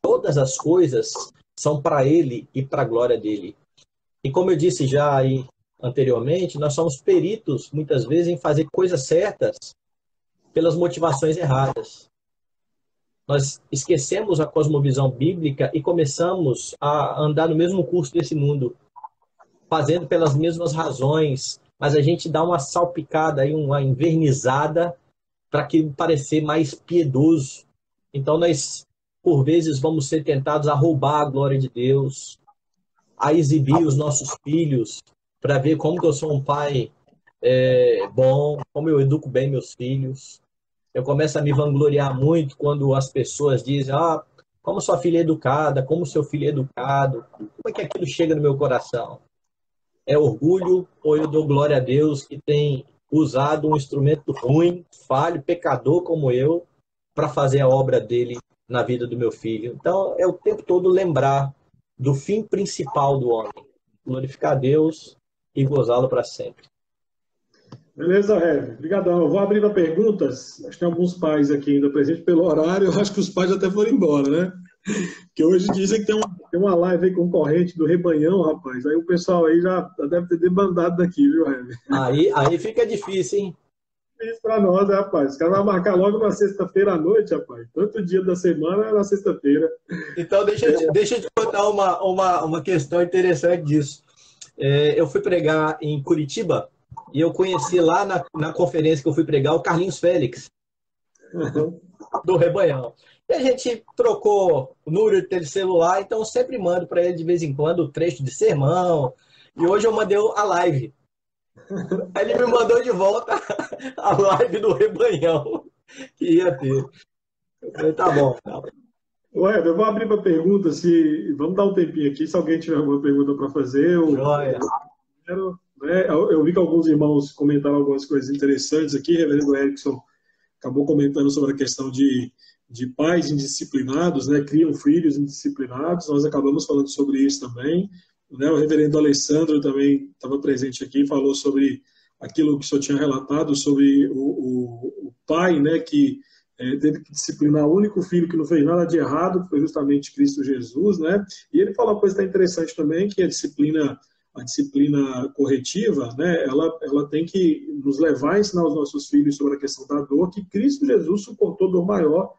Todas as coisas são para ele e para a glória dele. E como eu disse já aí anteriormente, nós somos peritos, muitas vezes, em fazer coisas certas pelas motivações erradas. Nós esquecemos a cosmovisão bíblica e começamos a andar no mesmo curso desse mundo, fazendo pelas mesmas razões, mas a gente dá uma salpicada, aí, uma invernizada para que parecer mais piedoso. Então nós, por vezes, vamos ser tentados a roubar a glória de Deus, a exibir os nossos filhos, para ver como que eu sou um pai bom, como eu educo bem meus filhos. Eu começo a me vangloriar muito quando as pessoas dizem, como sua filha é educada, como seu filho é educado. Como é que aquilo chega no meu coração? É orgulho ou eu dou glória a Deus que tem usado um instrumento ruim, falho, pecador como eu, para fazer a obra dele na vida do meu filho? Então, é o tempo todo lembrar do fim principal do homem, glorificar a Deus e gozá-lo para sempre. Beleza, Heavy. Obrigadão. Eu vou abrir para perguntas. Acho que tem alguns pais aqui ainda presentes pelo horário. Eu acho que os pais até foram embora, né? Porque hoje dizem que tem uma live aí concorrente do Rebanhão, rapaz. Aí o pessoal aí já deve ter debandado daqui, viu, Heavy? Aí fica difícil, hein? Isso para nós, né, rapaz? Os caras vão marcar logo na sexta-feira à noite, rapaz. Tanto dia da semana é na sexta-feira. Então, deixa eu te contar uma questão interessante disso. Eu fui pregar em Curitiba e eu conheci lá na conferência que eu fui pregar o Carlinhos Félix, do Rebanhão. E a gente trocou o número de celular, então eu sempre mando para ele de vez em quando o trecho de sermão. E hoje eu mandei a live. Aí ele me mandou de volta a live do Rebanhão que ia ter. Eu falei, tá bom. Ué, eu vou abrir para perguntas. Vamos dar um tempinho aqui, se alguém tiver alguma pergunta para fazer. Joia. Eu vi que alguns irmãos comentaram algumas coisas interessantes aqui. O reverendo Erickson acabou comentando sobre a questão de pais indisciplinados, né? Criam filhos indisciplinados. Nós acabamos falando sobre isso também. Né? O reverendo Alessandro também estava presente aqui, falou sobre aquilo que o senhor tinha relatado, sobre o pai, né, que teve que disciplinar o único filho que não fez nada de errado, que foi justamente Cristo Jesus, né? E ele falou uma coisa que é interessante também, que a disciplina corretiva, né, ela tem que nos levar a ensinar os nossos filhos sobre a questão da dor, que Cristo Jesus suportou dor maior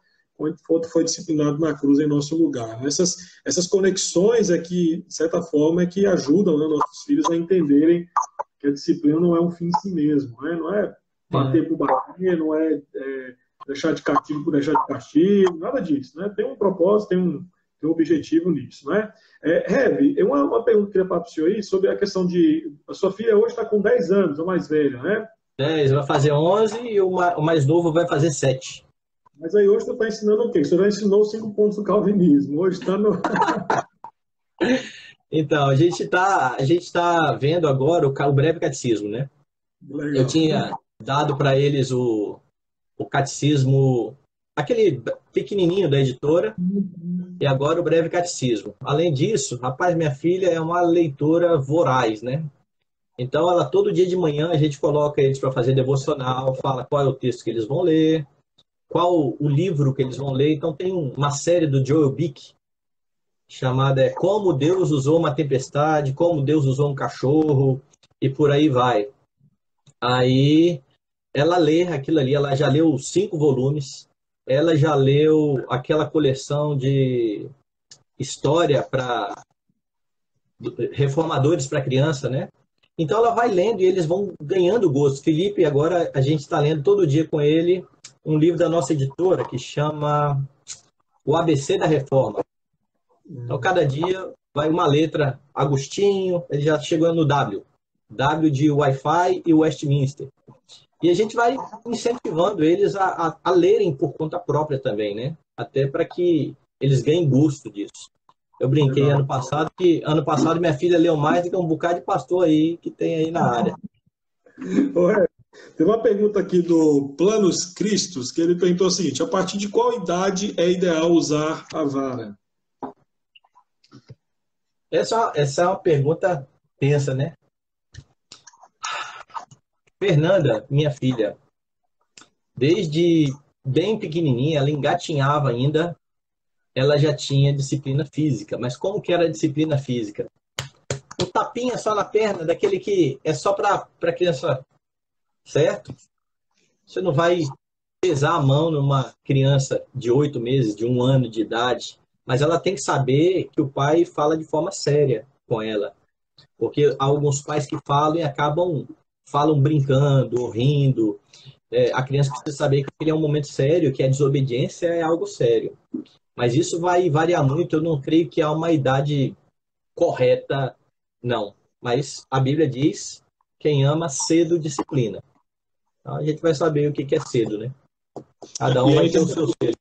quando foi disciplinado na cruz em nosso lugar. Essas conexões aqui, de certa forma, é que ajudam, né, nossos filhos a entenderem que a disciplina não é um fim em si mesmo, né? Não é bater por bater, não é deixar de castigo por deixar de castigo, nada disso, né? Tem um propósito, tem um objetivo nisso, né? Heavy, uma pergunta que eu queria falar para o senhor aí sobre a questão a sua filha hoje está com 10 anos, a mais velha, né? 10, vai fazer 11 e o mais novo vai fazer 7. Mas aí hoje você está ensinando o quê? Você já ensinou os 5 pontos do calvinismo, hoje está no... Então, a gente tá vendo agora o breve catecismo, né? Legal. Eu tinha dado para eles o catecismo, aquele pequenininho da editora, e agora o breve catecismo. Além disso, rapaz, minha filha é uma leitora voraz, né? Então, ela todo dia de manhã a gente coloca eles para fazer devocional, fala qual é o texto que eles vão ler, qual o livro que eles vão ler. Então, tem uma série do Joel Bick chamada Como Deus Usou uma Tempestade, Como Deus Usou um Cachorro, e por aí vai. Aí ela lê aquilo ali, ela já leu 5 volumes, ela já leu aquela coleção de história para reformadores para criança, né? Então ela vai lendo e eles vão ganhando gosto. Felipe, agora a gente está lendo todo dia com ele um livro da nossa editora que chama O ABC da Reforma. Então cada dia vai uma letra. Agostinho, ele já chegou no W. W de Wi-Fi e Westminster. E a gente vai incentivando eles a lerem por conta própria também, né? Até para que eles ganhem gosto disso. Eu brinquei Legal. ano passado que ano passado minha filha leu mais do que um bocado de pastor aí que tem aí na área. Ué, tem uma pergunta aqui do Planos Cristos, que ele perguntou o seguinte: a partir de qual idade é ideal usar a vara? Essa é uma pergunta tensa, né? Fernanda, minha filha, desde bem pequenininha, ela engatinhava ainda, ela já tinha disciplina física. Mas como que era a disciplina física? Um tapinha só na perna, daquele que é só para criança, certo? Você não vai pesar a mão numa criança de 8 meses, de 1 ano de idade, mas ela tem que saber que o pai fala de forma séria com ela. Porque há alguns pais que falam e falam brincando, ou rindo. A criança precisa saber que ele é um momento sério, que a desobediência é algo sério. Mas isso vai variar muito, eu não creio que há uma idade correta, não. Mas a Bíblia diz, quem ama cedo disciplina. Então a gente vai saber o que é cedo, né? Cada um E vai aí ter tem o seu cedo.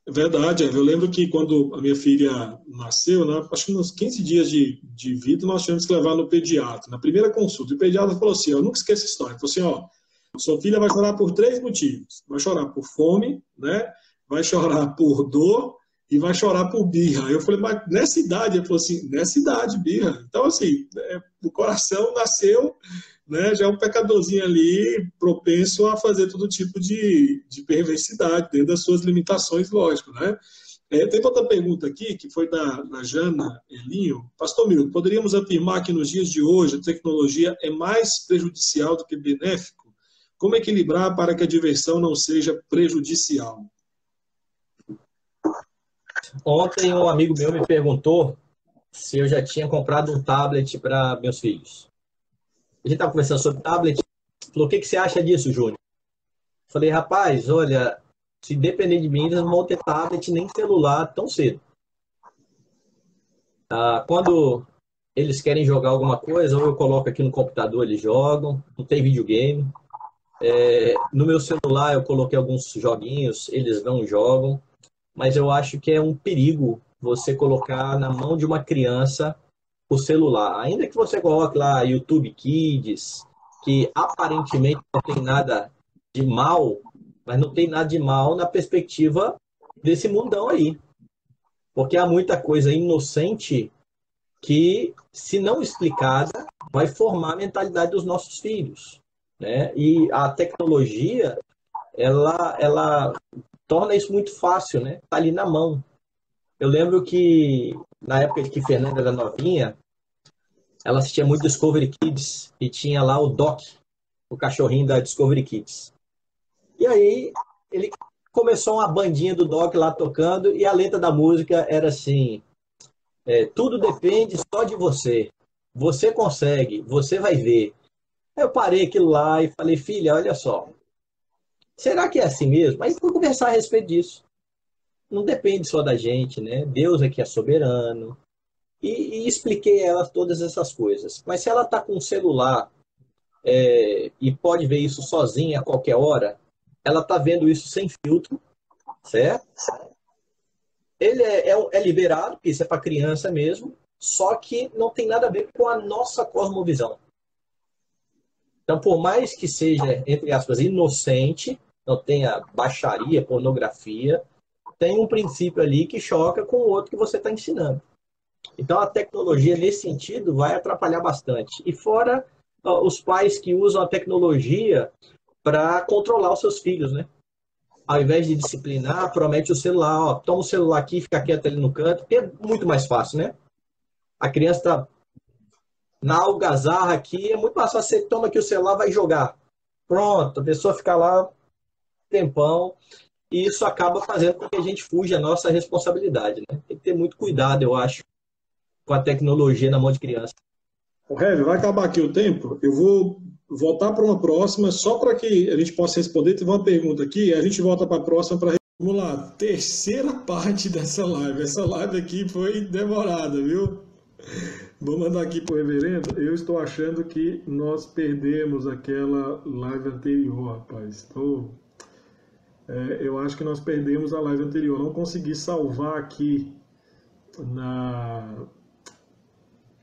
verdade, eu lembro que quando a minha filha nasceu, né, acho que nos 15 dias de vida, nós tivemos que levar no pediatra. Na primeira consulta, o pediatra falou assim: eu nunca esqueço essa história. Ele falou assim: ó, sua filha vai chorar por 3 motivos. Vai chorar por fome, né? Vai chorar por dor e vai chorar por birra. Eu falei: mas nessa idade? Ele falou assim: nessa idade, birra. Então, assim, o coração nasceu, né, já é um pecadorzinho ali, propenso a fazer todo tipo de perversidade, dentro das suas limitações, lógico, né? Tem outra pergunta aqui, que foi da Jana Elinho. Pastor Milton, poderíamos afirmar que nos dias de hoje a tecnologia é mais prejudicial do que benéfico? Como equilibrar para que a diversão não seja prejudicial? Ontem um amigo meu me perguntou se eu já tinha comprado um tablet para meus filhos. A gente estava conversando sobre tablet, falou, o que você acha disso, Júnior? Falei, rapaz, olha, se depender de mim, eles não vão ter tablet nem celular tão cedo. Quando eles querem jogar alguma coisa, ou eu coloco aqui no computador, eles jogam, não tem videogame. No meu celular eu coloquei alguns joguinhos, eles não jogam, mas eu acho que é um perigo você colocar na mão de uma criança o celular. Ainda que você coloque lá YouTube Kids, que aparentemente não tem nada de mal, mas não tem nada de mal na perspectiva desse mundão aí. Porque há muita coisa inocente que, se não explicada, vai formar a mentalidade dos nossos filhos, né? E a tecnologia, ela torna isso muito fácil, né? Tá ali na mão. Eu lembro que na época que Fernanda era novinha, ela assistia muito Discovery Kids e tinha lá o Doc, o cachorrinho da Discovery Kids. E aí ele começou uma bandinha do Doc lá tocando e a letra da música era assim: tudo depende só de você. Você consegue, você vai ver. Aí eu parei aquilo lá e falei, filha, olha só, será que é assim mesmo? Aí fui conversar a respeito disso. Não depende só da gente, né? Deus é que é soberano. E expliquei a ela todas essas coisas. Mas se ela está com um celular e pode ver isso sozinha a qualquer hora, ela está vendo isso sem filtro, certo? Ele é liberado, porque isso é para criança mesmo, só que não tem nada a ver com a nossa cosmovisão. Então, por mais que seja, entre aspas, inocente, não tenha baixaria, pornografia, tem um princípio ali que choca com o outro que você está ensinando. Então, a tecnologia, nesse sentido, vai atrapalhar bastante. E fora os pais que usam a tecnologia para controlar os seus filhos, né? Ao invés de disciplinar, promete o celular, ó, toma o celular aqui, fica quieto ali no canto, porque é muito mais fácil, né? A criança está na algazarra aqui, é muito mais fácil, você toma aqui o celular, vai jogar. Pronto, a pessoa fica lá um tempão, e isso acaba fazendo com que a gente fuja da nossa responsabilidade, né? Tem que ter muito cuidado, eu acho, com a tecnologia na mão de criança. O Heavy, vai acabar aqui o tempo. Eu vou voltar para uma próxima, só para que a gente possa responder. Teve uma pergunta aqui, a gente volta para a próxima para. Vamos lá, terceira parte dessa live. Essa live aqui foi demorada, viu? Vou mandar aqui para o reverendo. Eu estou achando que nós perdemos aquela live anterior, rapaz. Eu acho que nós perdemos a live anterior. Não consegui salvar aqui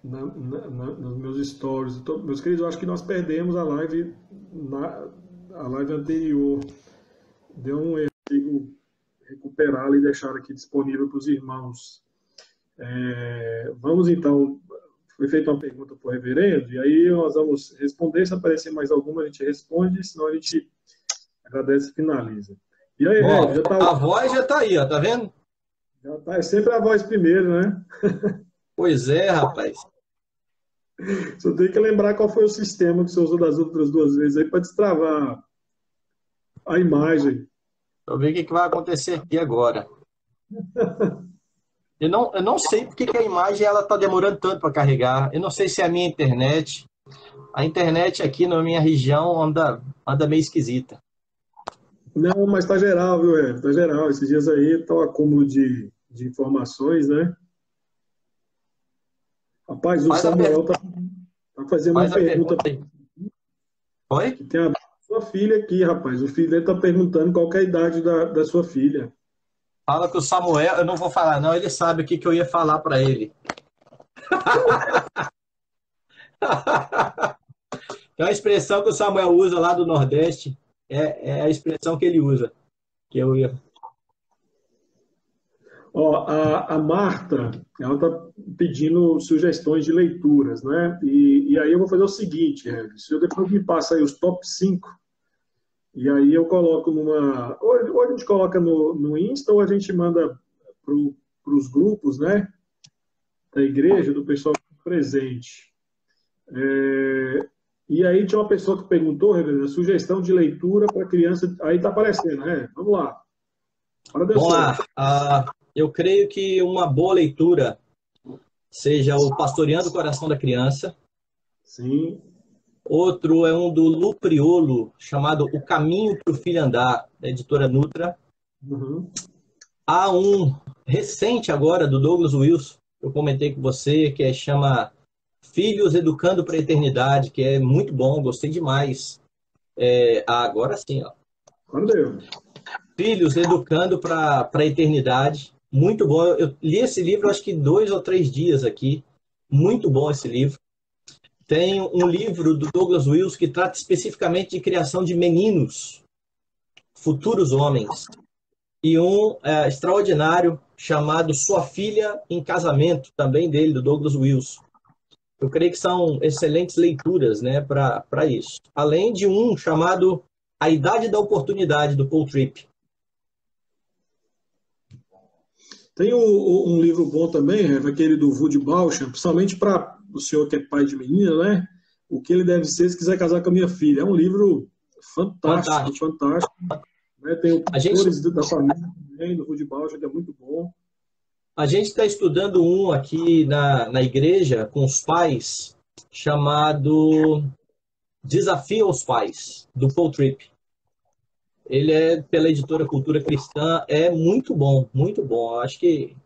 nos meus stories. Meus queridos, eu acho que nós perdemos a live anterior. Deu um erro. Consigo recuperá-la e deixar aqui disponível para os irmãos. Vamos então. Foi feita uma pergunta para o reverendo, e aí nós vamos responder. Se aparecer mais alguma, a gente responde, senão a gente agradece e finaliza. E aí, bom, já tá... A voz já está aí, ó, tá vendo? Já tá, é sempre a voz primeiro, né? Pois é, rapaz. Só tem que lembrar qual foi o sistema que você usou das outras duas vezes aí para destravar a imagem. Deixa eu ver o que vai acontecer aqui agora. Eu não sei porque que a imagem está demorando tanto para carregar. Eu não sei se é a minha internet. A internet aqui na minha região anda meio esquisita. Não, mas tá geral, viu, Ed? Tá geral. Esses dias aí tá um acúmulo de informações, né? Rapaz, o Samuel tá fazendo uma pergunta. Oi? Que tem a sua filha aqui, rapaz. O filho dele tá perguntando qual que é a idade da sua filha. Fala que o Samuel, eu não vou falar, não, ele sabe o que eu ia falar para ele. Tem uma expressão que o Samuel usa lá do Nordeste, é a expressão que ele usa, que eu ia. Ó, a Marta, ela tá pedindo sugestões de leituras, né? E aí eu vou fazer o seguinte, se eu depois me passa aí os top 5, e aí eu coloco numa... Ou a gente coloca no Insta, ou a gente manda para os grupos, né? Da igreja, do pessoal presente. E aí tinha uma pessoa que perguntou, a sugestão de leitura para criança. Aí tá aparecendo, né? Vamos lá. Vamos lá. Eu creio que uma boa leitura seja o Pastoreando o Coração da Criança. Sim. Outro é um do Lu Priolo, chamado O Caminho para o Filho Andar, da editora Nutra. Uhum. Há um recente agora, do Douglas Wilson, que eu comentei com você, que chama Filhos Educando para a Eternidade, que é muito bom, gostei demais. Agora sim, ó. Valeu. Filhos Educando para a Eternidade, muito bom. Eu li esse livro acho que 2 ou 3 dias aqui, muito bom esse livro. Tem um livro do Douglas Wilson que trata especificamente de criação de meninos, futuros homens. E um extraordinário chamado Sua Filha em Casamento, também dele, do Douglas Wilson. Eu creio que são excelentes leituras, né, para isso. Além de um chamado A Idade da Oportunidade, do Paul Tripp. Tem um livro bom também, aquele do Woody Bauchan, principalmente para o senhor que é pai de menina, né? O que ele deve ser se quiser casar com a minha filha. É um livro fantástico. Né? Tem o Pastores da Família também, do Woody Bauchan, que é muito bom. A gente está estudando um aqui na igreja com os pais, chamado Desafio aos Pais, do Paul Tripp. Ele é pela editora Cultura Cristã, é muito bom, muito bom. Eu acho que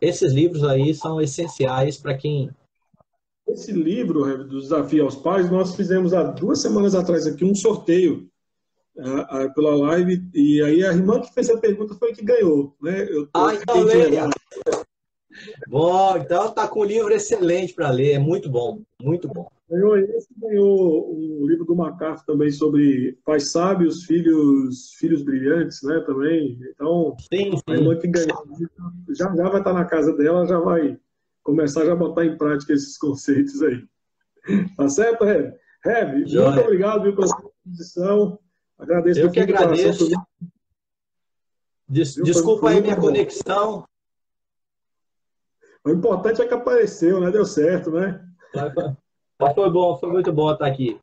esses livros aí são essenciais para quem... Esse livro, do Desafio aos Pais, nós fizemos há 2 semanas atrás aqui um sorteio pela live, e aí a irmã que fez a pergunta foi que ganhou, né? Então leia! Bom, então tá com um livro excelente para ler, é muito bom, muito bom. Ganhou um livro do MacArthur também sobre pais sábios, filhos brilhantes, né, também. Então, sim. A irmã que ganhou já vai estar na casa dela, já vai começar a botar em prática esses conceitos aí. Tá certo, Reb? Reb, muito Joia. obrigado, viu, pela sua disposição. Agradeço Eu do que fundo do coração, agradeço. viu? Desculpa Foi aí muito minha bom. conexão. O importante é que apareceu, né? Deu certo, né? Mas foi bom, foi muito bom estar aqui.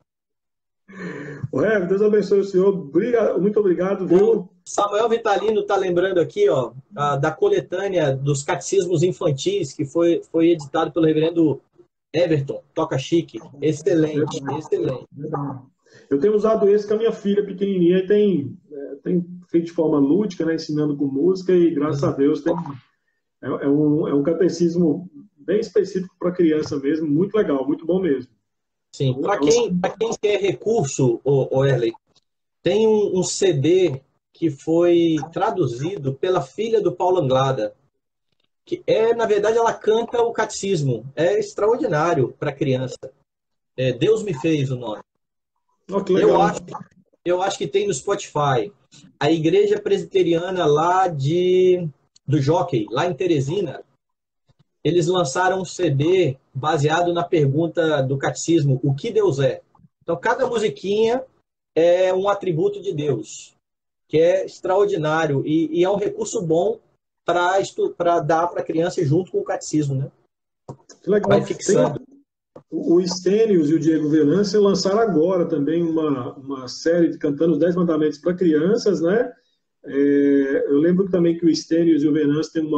O Reb, Deus abençoe o senhor. Muito obrigado, O viu? Samuel Vitalino está lembrando aqui, ó, da coletânea dos catecismos infantis que foi editado pelo reverendo Everton, Toca Chique. Excelente, excelente. Eu tenho usado esse com a minha filha pequenininha e tem feito de forma lúdica, né? Ensinando com música e, graças a Deus, é um catecismo bem específico para criança mesmo. Muito legal, muito bom mesmo. Sim, para quem quer recurso, o Erley, tem um CD que foi traduzido pela filha do Paulo Anglada, que na verdade, ela canta o catecismo. É extraordinário para criança. Deus me fez o nome. Oh, que Eu legal. acho, eu acho que tem no Spotify. A igreja presbiteriana lá do Jockey, lá em Teresina, eles lançaram um CD baseado na pergunta do catecismo, o que Deus é? Então, cada musiquinha é um atributo de Deus, que é extraordinário e é um recurso bom para dar para a criança junto com o catecismo, né? Que legal. Vai Tem fixando. o Stênios e o Diego Venâncio lançaram agora também uma série de cantando os 10 mandamentos para crianças, né? Eu lembro também que o Stênios e o Venâncio tem um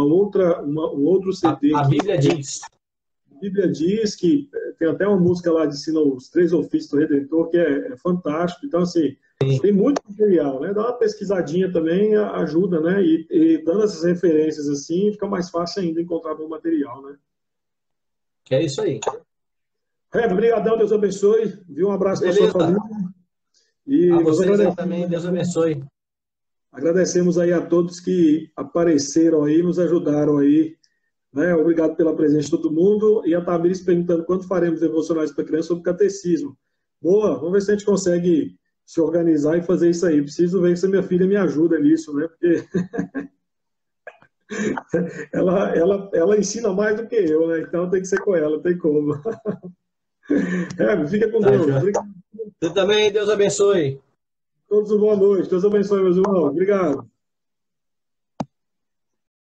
outro CD A que Bíblia diz. a Bíblia diz que tem até uma música lá de ensina os três ofícios do Redentor, que é fantástico. Então, assim, tem muito material, né? Dá uma pesquisadinha também ajuda, né? E dando essas referências assim, fica mais fácil ainda encontrar bom material, né? É isso aí. Obrigadão, Deus abençoe. Viu? Um abraço para sua Beleza. família. A E nós vocês aí também, Deus abençoe. agradecemos aí a todos que apareceram aí, nos ajudaram aí, né? Obrigado pela presença de todo mundo. E a Tamires perguntando quando faremos devocionais para crianças sobre catecismo. Boa, vamos ver se a gente consegue se organizar e fazer isso aí. Preciso ver se a minha filha me ajuda nisso, né? Porque ela ensina mais do que eu, né? Então tem que ser com ela, tem como. Fica com Tá, Deus. já. Obrigado Você também, Deus abençoe. a todos, uma boa noite. Deus abençoe, meus irmãos. Obrigado.